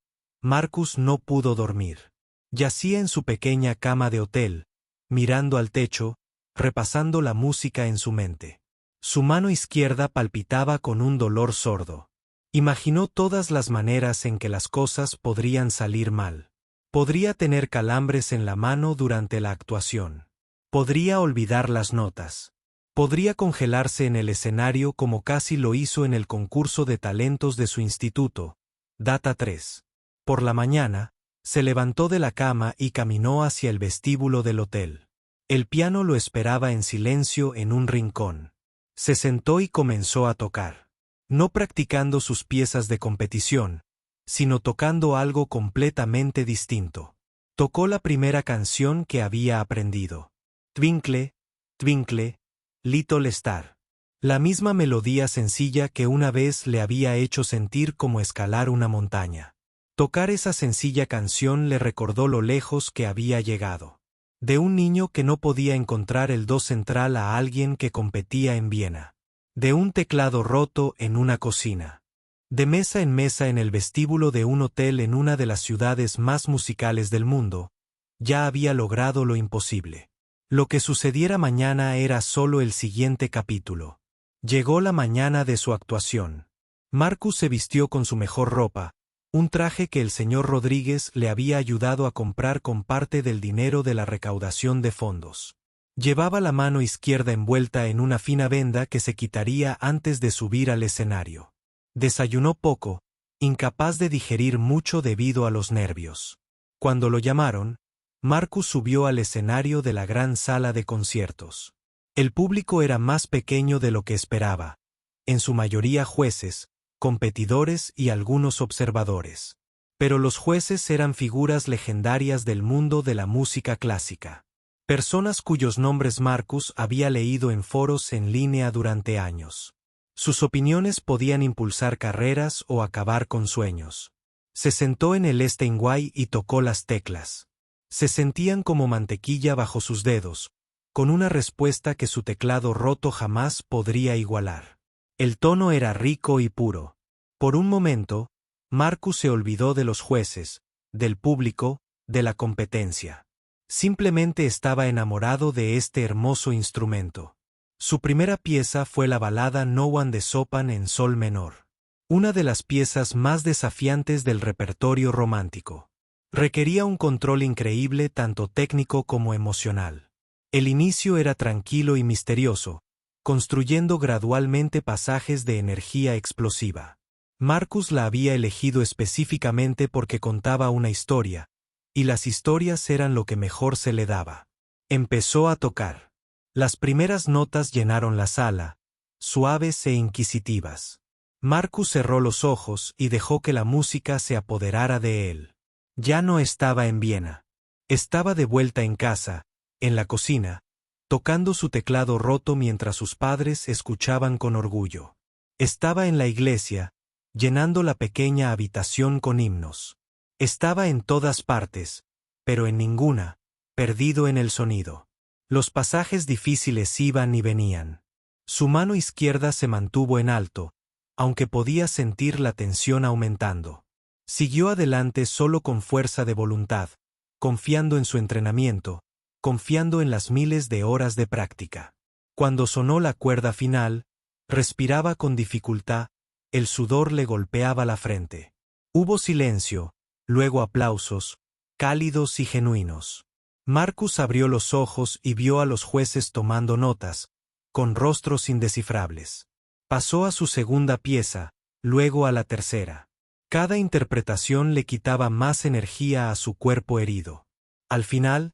A: Marcus no pudo dormir. Yacía en su pequeña cama de hotel, mirando al techo, repasando la música en su mente. Su mano izquierda palpitaba con un dolor sordo. Imaginó todas las maneras en que las cosas podrían salir mal. Podría tener calambres en la mano durante la actuación. Podría olvidar las notas. Podría congelarse en el escenario como casi lo hizo en el concurso de talentos de su instituto, Data 3. Por la mañana, se levantó de la cama y caminó hacia el vestíbulo del hotel. El piano lo esperaba en silencio en un rincón. Se sentó y comenzó a tocar. No practicando sus piezas de competición, sino tocando algo completamente distinto. Tocó la primera canción que había aprendido. Twinkle, Twinkle, Little Star. La misma melodía sencilla que una vez le había hecho sentir como escalar una montaña. Tocar esa sencilla canción le recordó lo lejos que había llegado. De un niño que no podía encontrar el do central a alguien que competía en Viena. De un teclado roto en una cocina. De mesa en mesa en el vestíbulo de un hotel en una de las ciudades más musicales del mundo, ya había logrado lo imposible. Lo que sucediera mañana era solo el siguiente capítulo. Llegó la mañana de su actuación. Marcus se vistió con su mejor ropa, un traje que el señor Rodríguez le había ayudado a comprar con parte del dinero de la recaudación de fondos. Llevaba la mano izquierda envuelta en una fina venda que se quitaría antes de subir al escenario. Desayunó poco, incapaz de digerir mucho debido a los nervios. Cuando lo llamaron, Marcus subió al escenario de la gran sala de conciertos. El público era más pequeño de lo que esperaba, en su mayoría jueces, competidores y algunos observadores. Pero los jueces eran figuras legendarias del mundo de la música clásica. Personas cuyos nombres Marcus había leído en foros en línea durante años. Sus opiniones podían impulsar carreras o acabar con sueños. Se sentó en el Steinway y tocó las teclas. Se sentían como mantequilla bajo sus dedos, con una respuesta que su teclado roto jamás podría igualar. El tono era rico y puro. Por un momento, Marcus se olvidó de los jueces, del público, de la competencia. Simplemente estaba enamorado de este hermoso instrumento. Su primera pieza fue la balada No One de Chopin en sol menor. Una de las piezas más desafiantes del repertorio romántico. Requería un control increíble tanto técnico como emocional. El inicio era tranquilo y misterioso, construyendo gradualmente pasajes de energía explosiva. Marcus la había elegido específicamente porque contaba una historia, y las historias eran lo que mejor se le daba. Empezó a tocar. Las primeras notas llenaron la sala, suaves e inquisitivas. Marcus cerró los ojos y dejó que la música se apoderara de él. Ya no estaba en Viena. Estaba de vuelta en casa, en la cocina, tocando su teclado roto mientras sus padres escuchaban con orgullo. Estaba en la iglesia, llenando la pequeña habitación con himnos. Estaba en todas partes, pero en ninguna, perdido en el sonido. Los pasajes difíciles iban y venían. Su mano izquierda se mantuvo en alto, aunque podía sentir la tensión aumentando. Siguió adelante solo con fuerza de voluntad, confiando en su entrenamiento, confiando en las miles de horas de práctica. Cuando sonó la cuerda final, respiraba con dificultad, el sudor le golpeaba la frente. Hubo silencio, luego aplausos, cálidos y genuinos. Marcus abrió los ojos y vio a los jueces tomando notas, con rostros indescifrables. Pasó a su segunda pieza, luego a la tercera. Cada interpretación le quitaba más energía a su cuerpo herido. Al final,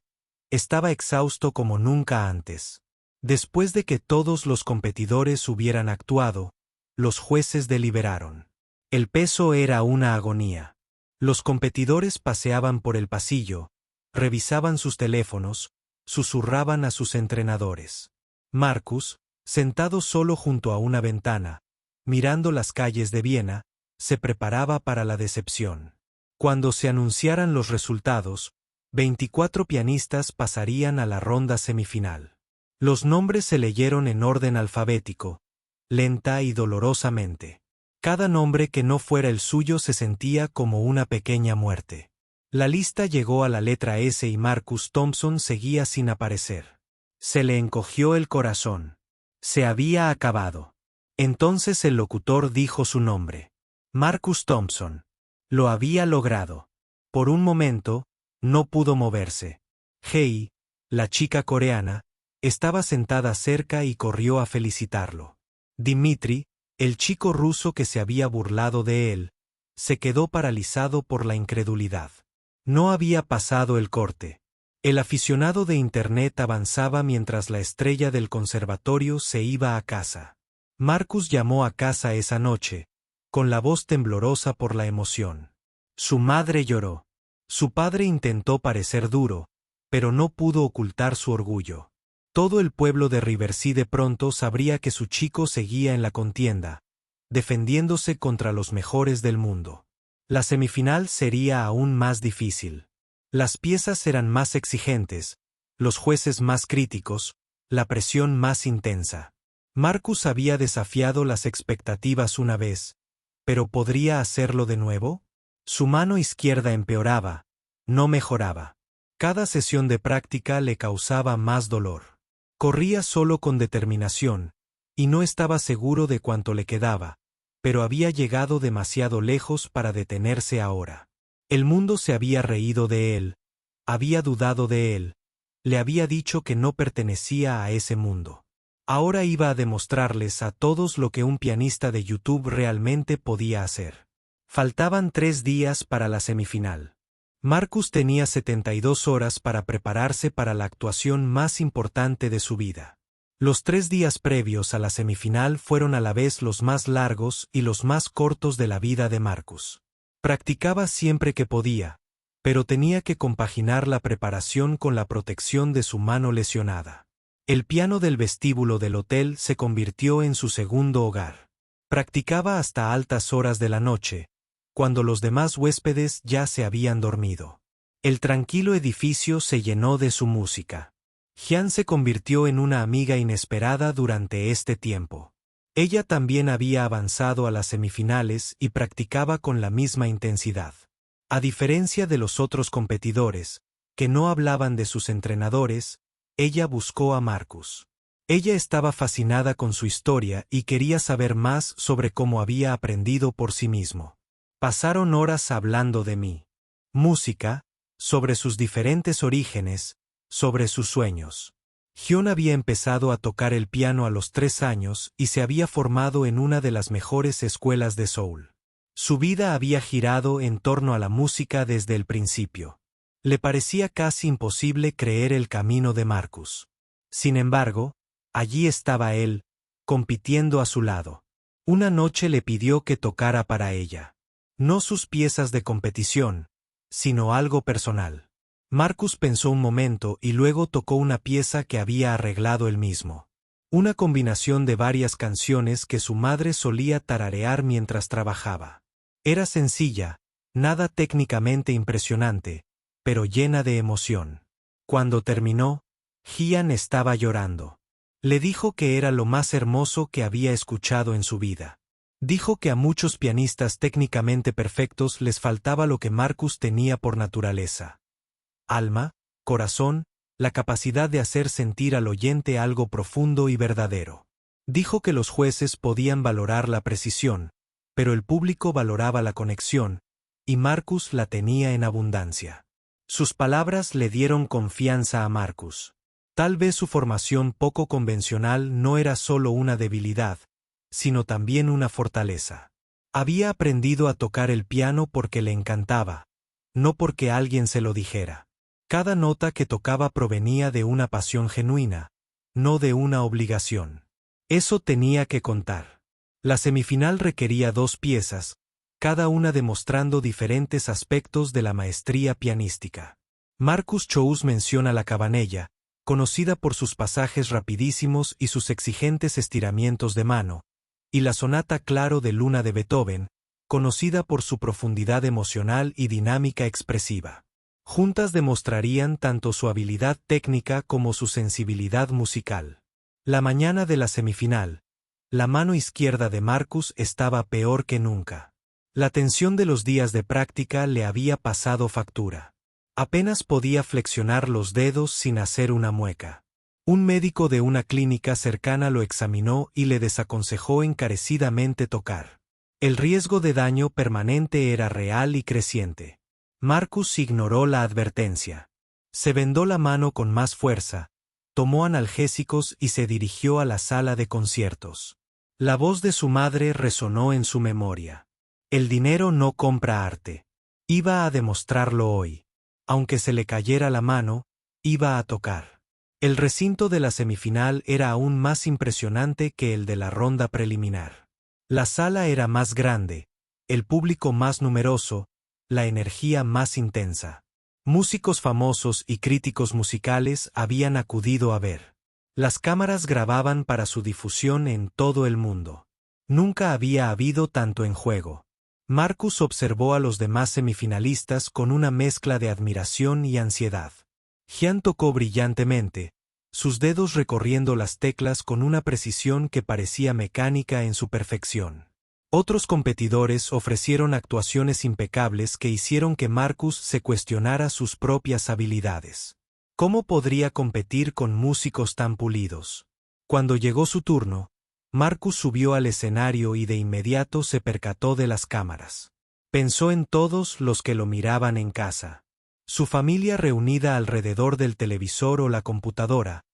A: estaba exhausto como nunca antes. Después de que todos los competidores hubieran actuado, los jueces deliberaron. El peso era una agonía. Los competidores paseaban por el pasillo, revisaban sus teléfonos, susurraban a sus entrenadores. Marcus, sentado solo junto a una ventana, mirando las calles de Viena, se preparaba para la decepción. Cuando se anunciaran los resultados, 24 pianistas pasarían a la ronda semifinal. Los nombres se leyeron en orden alfabético, lenta y dolorosamente. Cada nombre que no fuera el suyo se sentía como una pequeña muerte. La lista llegó a la letra S y Marcus Thompson seguía sin aparecer. Se le encogió el corazón. Se había acabado. Entonces el locutor dijo su nombre. Marcus Thompson. Lo había logrado. Por un momento, no pudo moverse. Hei, la chica coreana, estaba sentada cerca y corrió a felicitarlo. Dmitri, el chico ruso que se había burlado de él, se quedó paralizado por la incredulidad. No había pasado el corte. El aficionado de Internet avanzaba mientras la estrella del conservatorio se iba a casa. Marcus llamó a casa esa noche, con la voz temblorosa por la emoción. Su madre lloró. Su padre intentó parecer duro, pero no pudo ocultar su orgullo. Todo el pueblo de Riverside pronto sabría que su chico seguía en la contienda, defendiéndose contra los mejores del mundo. La semifinal sería aún más difícil. Las piezas eran más exigentes, los jueces más críticos, la presión más intensa. Marcus había desafiado las expectativas una vez, pero ¿podría hacerlo de nuevo? Su mano izquierda empeoraba, no mejoraba. Cada sesión de práctica le causaba más dolor. Corría solo con determinación, y no estaba seguro de cuánto le quedaba, pero había llegado demasiado lejos para detenerse ahora. El mundo se había reído de él, había dudado de él, le había dicho que no pertenecía a ese mundo. Ahora iba a demostrarles a todos lo que un pianista de YouTube realmente podía hacer. Faltaban 3 días para la semifinal. Marcus tenía 72 horas para prepararse para la actuación más importante de su vida. Los 3 días previos a la semifinal fueron a la vez los más largos y los más cortos de la vida de Marcus. Practicaba siempre que podía, pero tenía que compaginar la preparación con la protección de su mano lesionada. El piano del vestíbulo del hotel se convirtió en su segundo hogar. Practicaba hasta altas horas de la noche, cuando los demás huéspedes ya se habían dormido. El tranquilo edificio se llenó de su música. Jian se convirtió en una amiga inesperada durante este tiempo. Ella también había avanzado a las semifinales y practicaba con la misma intensidad. A diferencia de los otros competidores, que no hablaban de sus entrenadores, ella buscó a Marcus. Ella estaba fascinada con su historia y quería saber más sobre cómo había aprendido por sí mismo. Pasaron horas hablando de mí. Música, sobre sus diferentes orígenes, sobre sus sueños. Hyun había empezado a tocar el piano a los 3 años y se había formado en una de las mejores escuelas de Seúl. Su vida había girado en torno a la música desde el principio. Le parecía casi imposible creer el camino de Marcus. Sin embargo, allí estaba él, compitiendo a su lado. Una noche le pidió que tocara para ella. No sus piezas de competición, sino algo personal. Marcus pensó un momento y luego tocó una pieza que había arreglado él mismo. Una combinación de varias canciones que su madre solía tararear mientras trabajaba. Era sencilla, nada técnicamente impresionante, pero llena de emoción. Cuando terminó, Hyun estaba llorando. Le dijo que era lo más hermoso que había escuchado en su vida. Dijo que a muchos pianistas técnicamente perfectos les faltaba lo que Marcus tenía por naturaleza. Alma, corazón, la capacidad de hacer sentir al oyente algo profundo y verdadero. Dijo que los jueces podían valorar la precisión, pero el público valoraba la conexión, y Marcus la tenía en abundancia. Sus palabras le dieron confianza a Marcus. Tal vez su formación poco convencional no era solo una debilidad, sino también una fortaleza. Había aprendido a tocar el piano porque le encantaba, no porque alguien se lo dijera. Cada nota que tocaba provenía de una pasión genuina, no de una obligación. Eso tenía que contar. La semifinal requería 2 piezas, cada una demostrando diferentes aspectos de la maestría pianística. Marcus Chous menciona la cabanella, conocida por sus pasajes rapidísimos y sus exigentes estiramientos de mano, y la sonata Claro de Luna de Beethoven, conocida por su profundidad emocional y dinámica expresiva. Juntas demostrarían tanto su habilidad técnica como su sensibilidad musical. La mañana de la semifinal, la mano izquierda de Marcus estaba peor que nunca. La tensión de los días de práctica le había pasado factura. Apenas podía flexionar los dedos sin hacer una mueca. Un médico de una clínica cercana lo examinó y le desaconsejó encarecidamente tocar. El riesgo de daño permanente era real y creciente. Marcus ignoró la advertencia. Se vendó la mano con más fuerza, tomó analgésicos y se dirigió a la sala de conciertos. La voz de su madre resonó en su memoria. El dinero no compra arte. Iba a demostrarlo hoy. Aunque se le cayera la mano, iba a tocar. El recinto de la semifinal era aún más impresionante que el de la ronda preliminar. La sala era más grande, el público más numeroso, la energía más intensa. Músicos famosos y críticos musicales habían acudido a ver. Las cámaras grababan para su difusión en todo el mundo. Nunca había habido tanto en juego. Marcus observó a los demás semifinalistas con una mezcla de admiración y ansiedad. Hyun tocó brillantemente, sus dedos recorriendo las teclas con una precisión que parecía mecánica en su perfección. Otros competidores ofrecieron actuaciones impecables que hicieron que Marcus se cuestionara sus propias habilidades. ¿Cómo podría competir con músicos tan pulidos? Cuando llegó su turno, Marcus subió al escenario y de inmediato se percató de las cámaras. Pensó en todos los que lo miraban en casa. Su familia reunida alrededor del televisor o la computadora,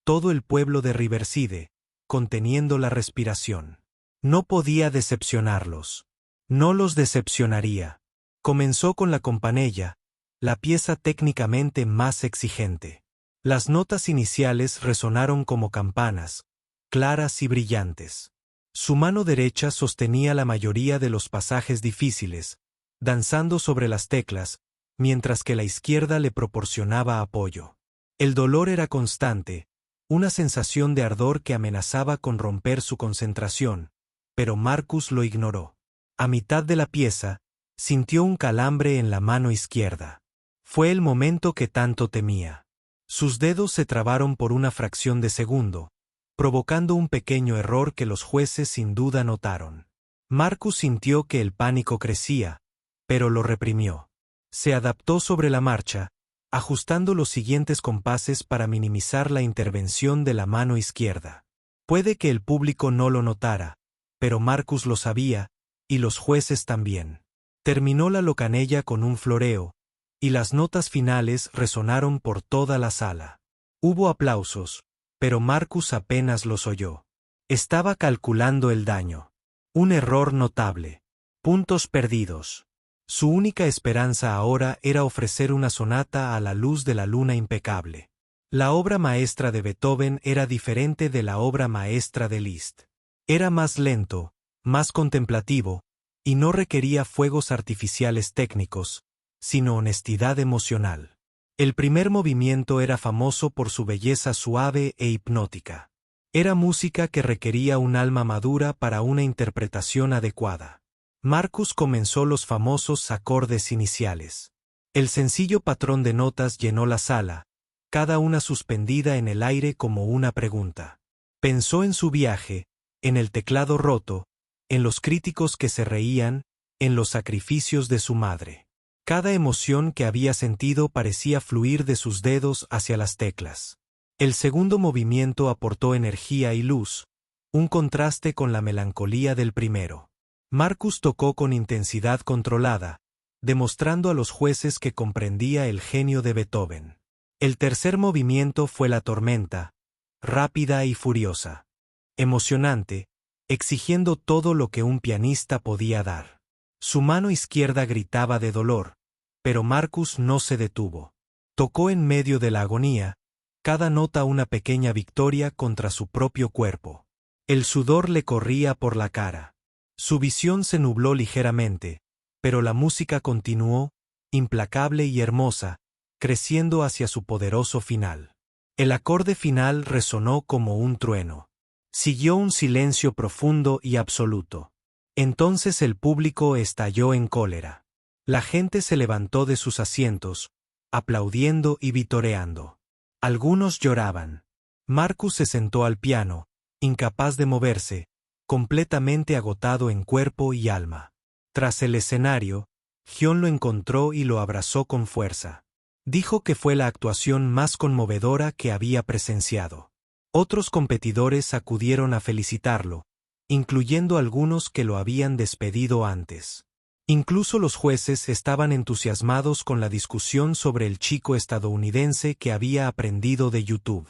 A: todo el pueblo de Riverside, conteniendo la respiración. No podía decepcionarlos. No los decepcionaría. Comenzó con la campanella, la pieza técnicamente más exigente. Las notas iniciales resonaron como campanas, claras y brillantes. Su mano derecha sostenía la mayoría de los pasajes difíciles, danzando sobre las teclas, mientras que la izquierda le proporcionaba apoyo. El dolor era constante, una sensación de ardor que amenazaba con romper su concentración, pero Marcus lo ignoró. A mitad de la pieza, sintió un calambre en la mano izquierda. Fue el momento que tanto temía. Sus dedos se trabaron por una fracción de segundo, provocando un pequeño error que los jueces sin duda notaron. Marcus sintió que el pánico crecía, pero lo reprimió. Se adaptó sobre la marcha, ajustando los siguientes compases para minimizar la intervención de la mano izquierda. Puede que el público no lo notara, pero Marcus lo sabía, y los jueces también. Terminó la locanella con un floreo, y las notas finales resonaron por toda la sala. Hubo aplausos, pero Marcus apenas los oyó. Estaba calculando el daño. Un error notable. Puntos perdidos. Su única esperanza ahora era ofrecer una sonata a la luz de la luna impecable. La obra maestra de Beethoven era diferente de la obra maestra de Liszt. Era más lento, más contemplativo, y no requería fuegos artificiales técnicos, sino honestidad emocional. El primer movimiento era famoso por su belleza suave e hipnótica. Era música que requería un alma madura para una interpretación adecuada. Marcus comenzó los famosos acordes iniciales. El sencillo patrón de notas llenó la sala, cada una suspendida en el aire como una pregunta. Pensó en su viaje, en el teclado roto, en los críticos que se reían, en los sacrificios de su madre. Cada emoción que había sentido parecía fluir de sus dedos hacia las teclas. El segundo movimiento aportó energía y luz, un contraste con la melancolía del primero. Marcus tocó con intensidad controlada, demostrando a los jueces que comprendía el genio de Beethoven. El tercer movimiento fue la tormenta, rápida y furiosa. Emocionante, exigiendo todo lo que un pianista podía dar. Su mano izquierda gritaba de dolor, pero Marcus no se detuvo. Tocó en medio de la agonía, cada nota una pequeña victoria contra su propio cuerpo. El sudor le corría por la cara. Su visión se nubló ligeramente, pero la música continuó, implacable y hermosa, creciendo hacia su poderoso final. El acorde final resonó como un trueno. Siguió un silencio profundo y absoluto. Entonces el público estalló en cólera. La gente se levantó de sus asientos, aplaudiendo y vitoreando. Algunos lloraban. Marcus se sentó al piano, incapaz de moverse, completamente agotado en cuerpo y alma. Tras el escenario, Gion lo encontró y lo abrazó con fuerza. Dijo que fue la actuación más conmovedora que había presenciado. Otros competidores acudieron a felicitarlo, incluyendo algunos que lo habían despedido antes. Incluso los jueces estaban entusiasmados con la discusión sobre el chico estadounidense que había aprendido de YouTube.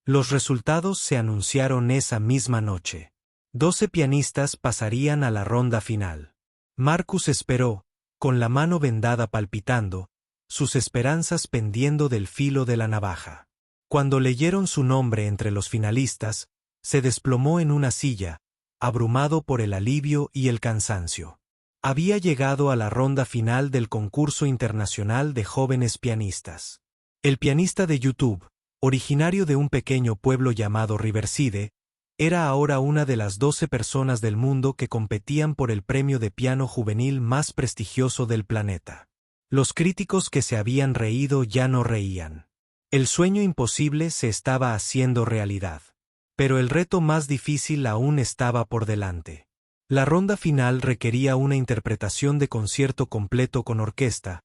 A: Los resultados se anunciaron esa misma noche. 12 pianistas pasarían a la ronda final. Marcus esperó, con la mano vendada palpitando, sus esperanzas pendiendo del filo de la navaja. Cuando leyeron su nombre entre los finalistas, se desplomó en una silla, abrumado por el alivio y el cansancio. Había llegado a la ronda final del concurso internacional de jóvenes pianistas. El pianista de YouTube, originario de un pequeño pueblo llamado Riverside, era ahora una de las 12 personas del mundo que competían por el premio de piano juvenil más prestigioso del planeta. Los críticos que se habían reído ya no reían. El sueño imposible se estaba haciendo realidad. Pero el reto más difícil aún estaba por delante. La ronda final requería una interpretación de concierto completo con orquesta,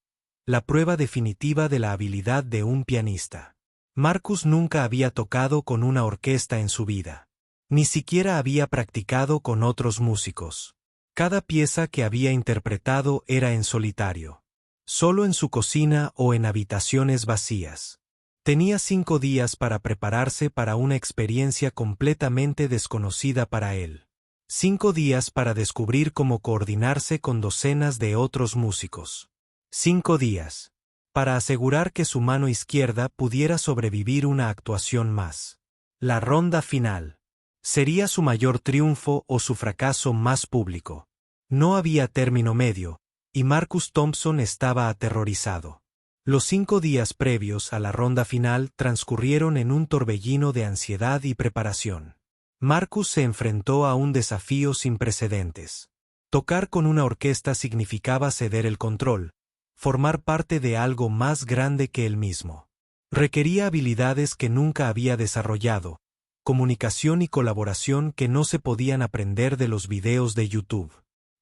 A: la prueba definitiva de la habilidad de un pianista. Marcus nunca había tocado con una orquesta en su vida. Ni siquiera había practicado con otros músicos. Cada pieza que había interpretado era en solitario. Solo en su cocina o en habitaciones vacías. Tenía 5 días para prepararse para una experiencia completamente desconocida para él. 5 días para descubrir cómo coordinarse con docenas de otros músicos. 5 días. Para asegurar que su mano izquierda pudiera sobrevivir una actuación más. La ronda final. Sería su mayor triunfo o su fracaso más público. No había término medio, y Marcus Thompson estaba aterrorizado. Los 5 días previos a la ronda final transcurrieron en un torbellino de ansiedad y preparación. Marcus se enfrentó a un desafío sin precedentes. Tocar con una orquesta significaba ceder el control, formar parte de algo más grande que él mismo. Requería habilidades que nunca había desarrollado, comunicación y colaboración que no se podían aprender de los videos de YouTube.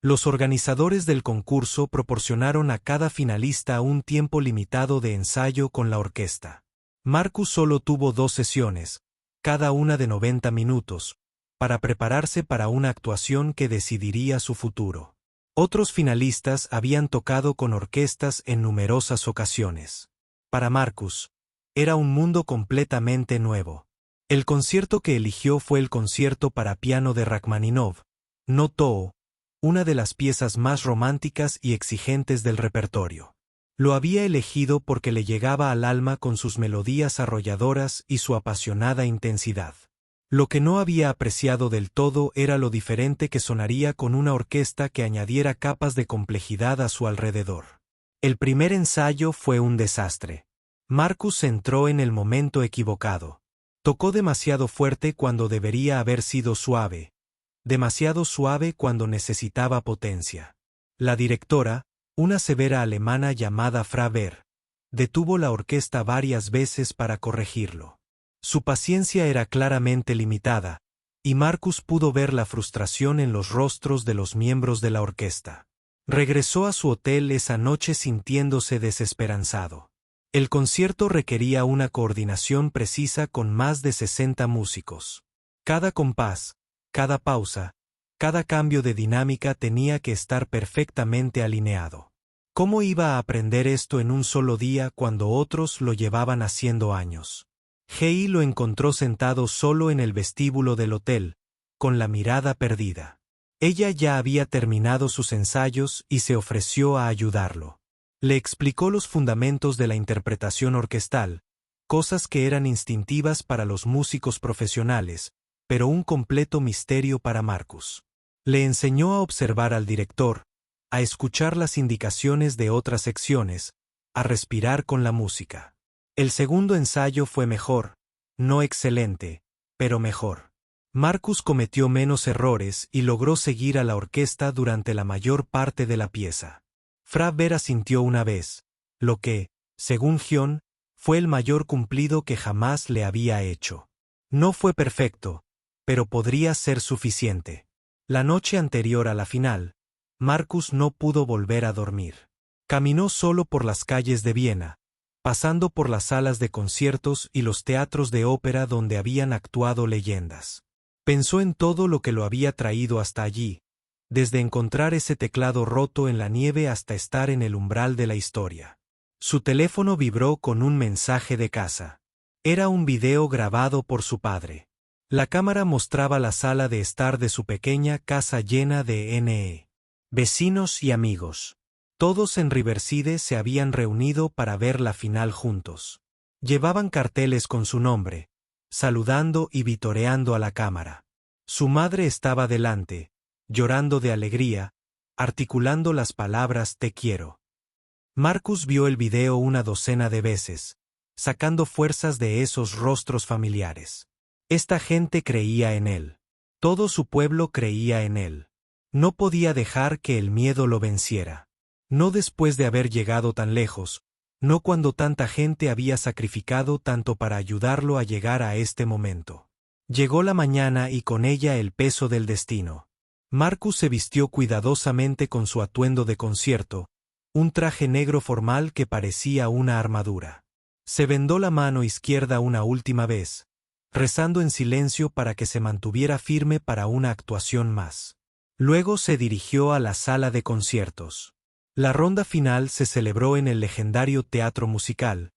A: Los organizadores del concurso proporcionaron a cada finalista un tiempo limitado de ensayo con la orquesta. Marcus solo tuvo 2 sesiones, cada una de 90 minutos, para prepararse para una actuación que decidiría su futuro. Otros finalistas habían tocado con orquestas en numerosas ocasiones. Para Marcus, era un mundo completamente nuevo. El concierto que eligió fue el concierto para piano de Rachmaninoff, No Too, una de las piezas más románticas y exigentes del repertorio. Lo había elegido porque le llegaba al alma con sus melodías arrolladoras y su apasionada intensidad. Lo que no había apreciado del todo era lo diferente que sonaría con una orquesta que añadiera capas de complejidad a su alrededor. El primer ensayo fue un desastre. Marcus entró en el momento equivocado. Tocó demasiado fuerte cuando debería haber sido suave, demasiado suave cuando necesitaba potencia. La directora, una severa alemana llamada Frau Wehr, detuvo la orquesta varias veces para corregirlo. Su paciencia era claramente limitada, y Marcus pudo ver la frustración en los rostros de los miembros de la orquesta. Regresó a su hotel esa noche sintiéndose desesperanzado. El concierto requería una coordinación precisa con más de 60 músicos. Cada compás, cada pausa, cada cambio de dinámica tenía que estar perfectamente alineado. ¿Cómo iba a aprender esto en un solo día cuando otros lo llevaban haciendo años? Hei lo encontró sentado solo en el vestíbulo del hotel, con la mirada perdida. Ella ya había terminado sus ensayos y se ofreció a ayudarlo. Le explicó los fundamentos de la interpretación orquestal, cosas que eran instintivas para los músicos profesionales, pero un completo misterio para Marcus. Le enseñó a observar al director, a escuchar las indicaciones de otras secciones, a respirar con la música. El segundo ensayo fue mejor, no excelente, pero mejor. Marcus cometió menos errores y logró seguir a la orquesta durante la mayor parte de la pieza. Frau Wehr asintió una vez, lo que, según Gion, fue el mayor cumplido que jamás le había hecho. No fue perfecto, pero podría ser suficiente. La noche anterior a la final, Marcus no pudo volver a dormir. Caminó solo por las calles de Viena, pasando por las salas de conciertos y los teatros de ópera donde habían actuado leyendas. Pensó en todo lo que lo había traído hasta allí, desde encontrar ese teclado roto en la nieve hasta estar en el umbral de la historia. Su teléfono vibró con un mensaje de casa. Era un video grabado por su padre. La cámara mostraba la sala de estar de su pequeña casa llena de vecinos y amigos. Todos en Riverside se habían reunido para ver la final juntos. Llevaban carteles con su nombre, saludando y vitoreando a la cámara. Su madre estaba delante, llorando de alegría, articulando las palabras "te quiero". Marcus vio el video una docena de veces, sacando fuerzas de esos rostros familiares. Esta gente creía en él. Todo su pueblo creía en él. No podía dejar que el miedo lo venciera. No después de haber llegado tan lejos, no cuando tanta gente había sacrificado tanto para ayudarlo a llegar a este momento. Llegó la mañana y con ella el peso del destino. Marcus se vistió cuidadosamente con su atuendo de concierto, un traje negro formal que parecía una armadura. Se vendó la mano izquierda una última vez, rezando en silencio para que se mantuviera firme para una actuación más. Luego se dirigió a la sala de conciertos. La ronda final se celebró en el legendario Teatro Musical,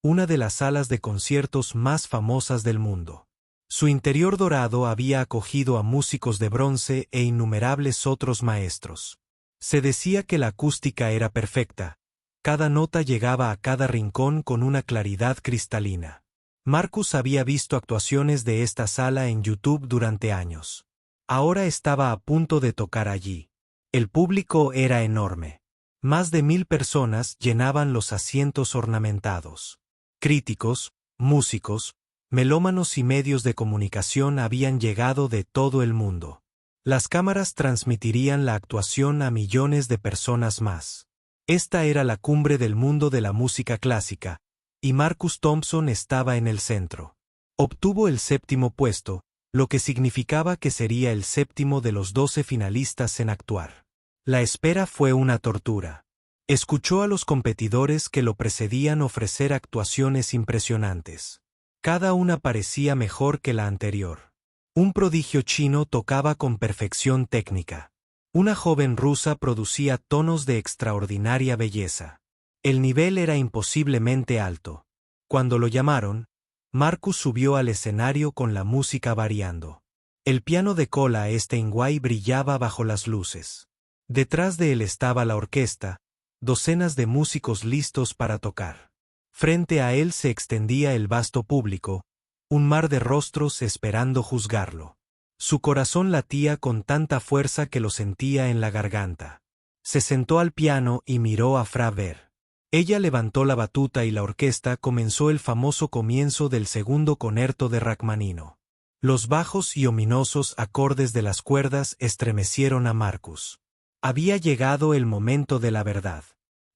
A: una de las salas de conciertos más famosas del mundo. Su interior dorado había acogido a músicos de bronce e innumerables otros maestros. Se decía que la acústica era perfecta, cada nota llegaba a cada rincón con una claridad cristalina. Marcus había visto actuaciones de esta sala en YouTube durante años. Ahora estaba a punto de tocar allí. El público era enorme. Más de 1000 personas llenaban los asientos ornamentados. Críticos, músicos, Melómanos y medios de comunicación habían llegado de todo el mundo. Las cámaras transmitirían la actuación a millones de personas más. Esta era la cumbre del mundo de la música clásica, y Marcus Thompson estaba en el centro. Obtuvo el 7º puesto, lo que significaba que sería el 7º de los 12 finalistas en actuar. La espera fue una tortura. Escuchó a los competidores que lo precedían ofrecer actuaciones impresionantes. Cada una parecía mejor que la anterior. Un prodigio chino tocaba con perfección técnica. Una joven rusa producía tonos de extraordinaria belleza. El nivel era imposiblemente alto. Cuando lo llamaron, Marcus subió al escenario con la música variando. El piano de cola Steinway brillaba bajo las luces. Detrás de él estaba la orquesta, docenas de músicos listos para tocar. Frente a él se extendía el vasto público, un mar de rostros esperando juzgarlo. Su corazón latía con tanta fuerza que lo sentía en la garganta. Se sentó al piano y miró a Fra Ver. Ella levantó la batuta y la orquesta comenzó el famoso comienzo del segundo concerto de Rachmaninoff. Los bajos y ominosos acordes de las cuerdas estremecieron a Marcus. Había llegado el momento de la verdad.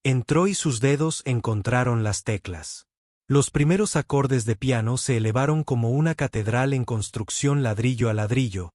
A: Entró y sus dedos encontraron las teclas. Los primeros acordes de piano se elevaron como una catedral en construcción ladrillo a ladrillo,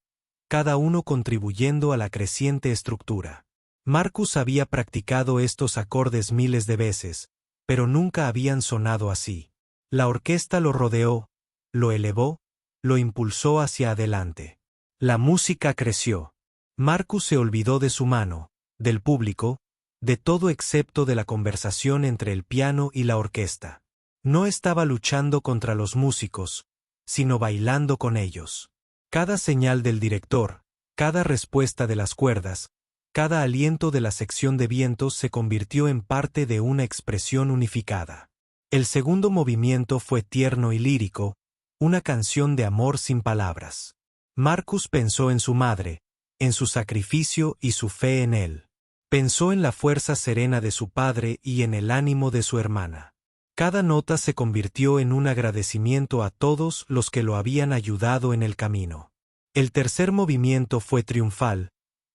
A: cada uno contribuyendo a la creciente estructura. Marcus había practicado estos acordes miles de veces, pero nunca habían sonado así. La orquesta lo rodeó, lo elevó, lo impulsó hacia adelante. La música creció. Marcus se olvidó de su mano, del público, de todo excepto de la conversación entre el piano y la orquesta. No estaba luchando contra los músicos, sino bailando con ellos. Cada señal del director, cada respuesta de las cuerdas, cada aliento de la sección de vientos se convirtió en parte de una expresión unificada. El segundo movimiento fue tierno y lírico, una canción de amor sin palabras. Marcus pensó en su madre, en su sacrificio y su fe en él. Pensó en la fuerza serena de su padre y en el ánimo de su hermana. Cada nota se convirtió en un agradecimiento a todos los que lo habían ayudado en el camino. El tercer movimiento fue triunfal,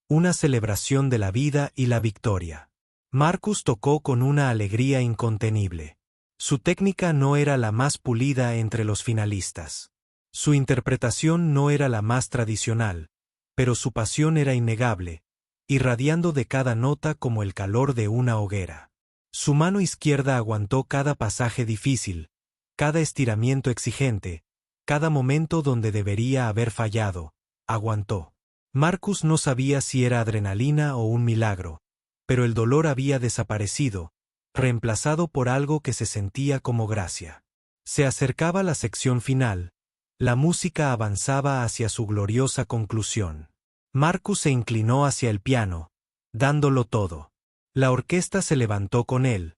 A: una celebración de la vida y la victoria. Marcus tocó con una alegría incontenible. Su técnica no era la más pulida entre los finalistas. Su interpretación no era la más tradicional, pero su pasión era innegable, irradiando de cada nota como el calor de una hoguera. Su mano izquierda aguantó cada pasaje difícil, cada estiramiento exigente, cada momento donde debería haber fallado, aguantó. Marcus no sabía si era adrenalina o un milagro, pero el dolor había desaparecido, reemplazado por algo que se sentía como gracia. Se acercaba la sección final, la música avanzaba hacia su gloriosa conclusión. Marcus se inclinó hacia el piano, dándolo todo. La orquesta se levantó con él,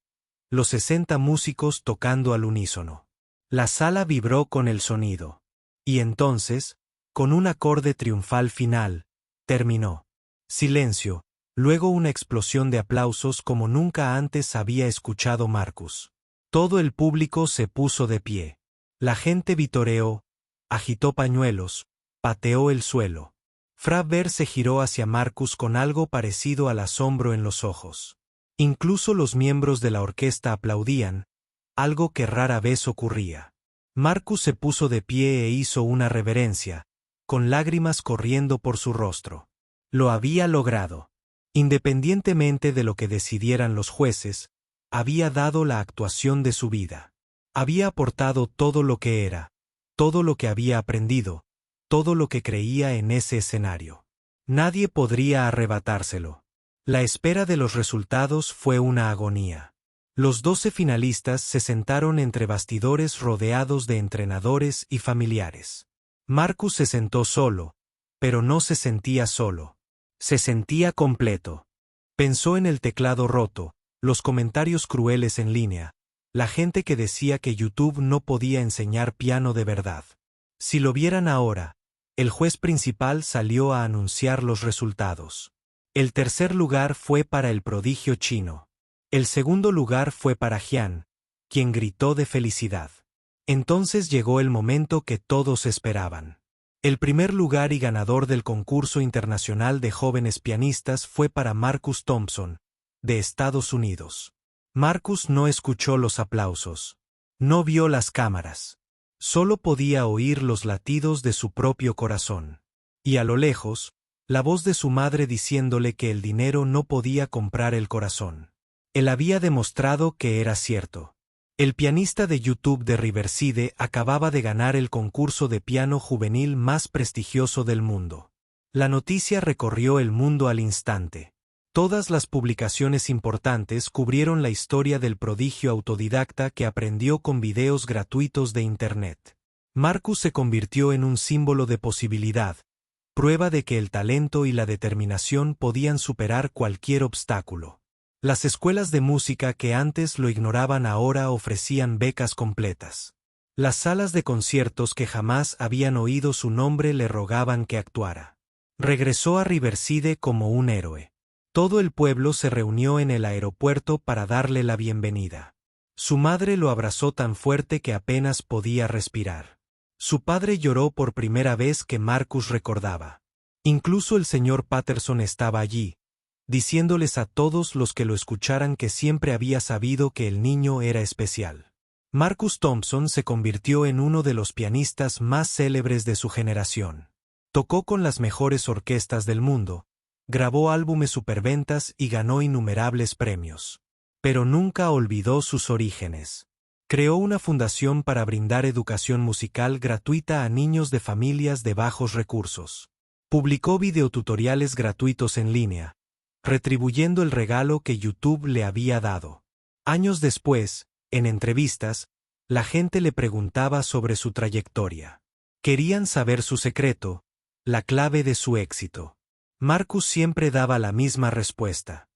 A: los 60 músicos tocando al unísono. La sala vibró con el sonido. Y entonces, con un acorde triunfal final, terminó. Silencio, luego una explosión de aplausos como nunca antes había escuchado Marcus. Todo el público se puso de pie. La gente vitoreó, agitó pañuelos, pateó el suelo. Fra Ver se giró hacia Marcus con algo parecido al asombro en los ojos. Incluso los miembros de la orquesta aplaudían, algo que rara vez ocurría. Marcus se puso de pie e hizo una reverencia, con lágrimas corriendo por su rostro. Lo había logrado. Independientemente de lo que decidieran los jueces, había dado la actuación de su vida. Había aportado todo lo que era, todo lo que había aprendido, todo lo que creía en ese escenario. Nadie podría arrebatárselo. La espera de los resultados fue una agonía. Los 12 finalistas se sentaron entre bastidores rodeados de entrenadores y familiares. Marcus se sentó solo, pero no se sentía solo. Se sentía completo. Pensó en el teclado roto, los comentarios crueles en línea, la gente que decía que YouTube no podía enseñar piano de verdad. Si lo vieran ahora, el juez principal salió a anunciar los resultados. El tercer lugar fue para el prodigio chino. El segundo lugar fue para Jian, quien gritó de felicidad. Entonces llegó el momento que todos esperaban. El primer lugar y ganador del concurso internacional de jóvenes pianistas fue para Marcus Thompson, de Estados Unidos. Marcus no escuchó los aplausos. No vio las cámaras. Solo podía oír los latidos de su propio corazón. Y a lo lejos, la voz de su madre diciéndole que el dinero no podía comprar el corazón. Él había demostrado que era cierto. El pianista de YouTube de Riverside acababa de ganar el concurso de piano juvenil más prestigioso del mundo. La noticia recorrió el mundo al instante. Todas las publicaciones importantes cubrieron la historia del prodigio autodidacta que aprendió con videos gratuitos de Internet. Marcus se convirtió en un símbolo de posibilidad, prueba de que el talento y la determinación podían superar cualquier obstáculo. Las escuelas de música que antes lo ignoraban ahora ofrecían becas completas. Las salas de conciertos que jamás habían oído su nombre le rogaban que actuara. Regresó a Riverside como un héroe. Todo el pueblo se reunió en el aeropuerto para darle la bienvenida. Su madre lo abrazó tan fuerte que apenas podía respirar. Su padre lloró por primera vez que Marcus recordaba. Incluso el señor Patterson estaba allí, diciéndoles a todos los que lo escucharan que siempre había sabido que el niño era especial. Marcus Thompson se convirtió en uno de los pianistas más célebres de su generación. Tocó con las mejores orquestas del mundo, grabó álbumes superventas y ganó innumerables premios. Pero nunca olvidó sus orígenes. Creó una fundación para brindar educación musical gratuita a niños de familias de bajos recursos. Publicó videotutoriales gratuitos en línea, retribuyendo el regalo que YouTube le había dado. Años después, en entrevistas, la gente le preguntaba sobre su trayectoria. Querían saber su secreto, la clave de su éxito. Marcus siempre daba la misma respuesta.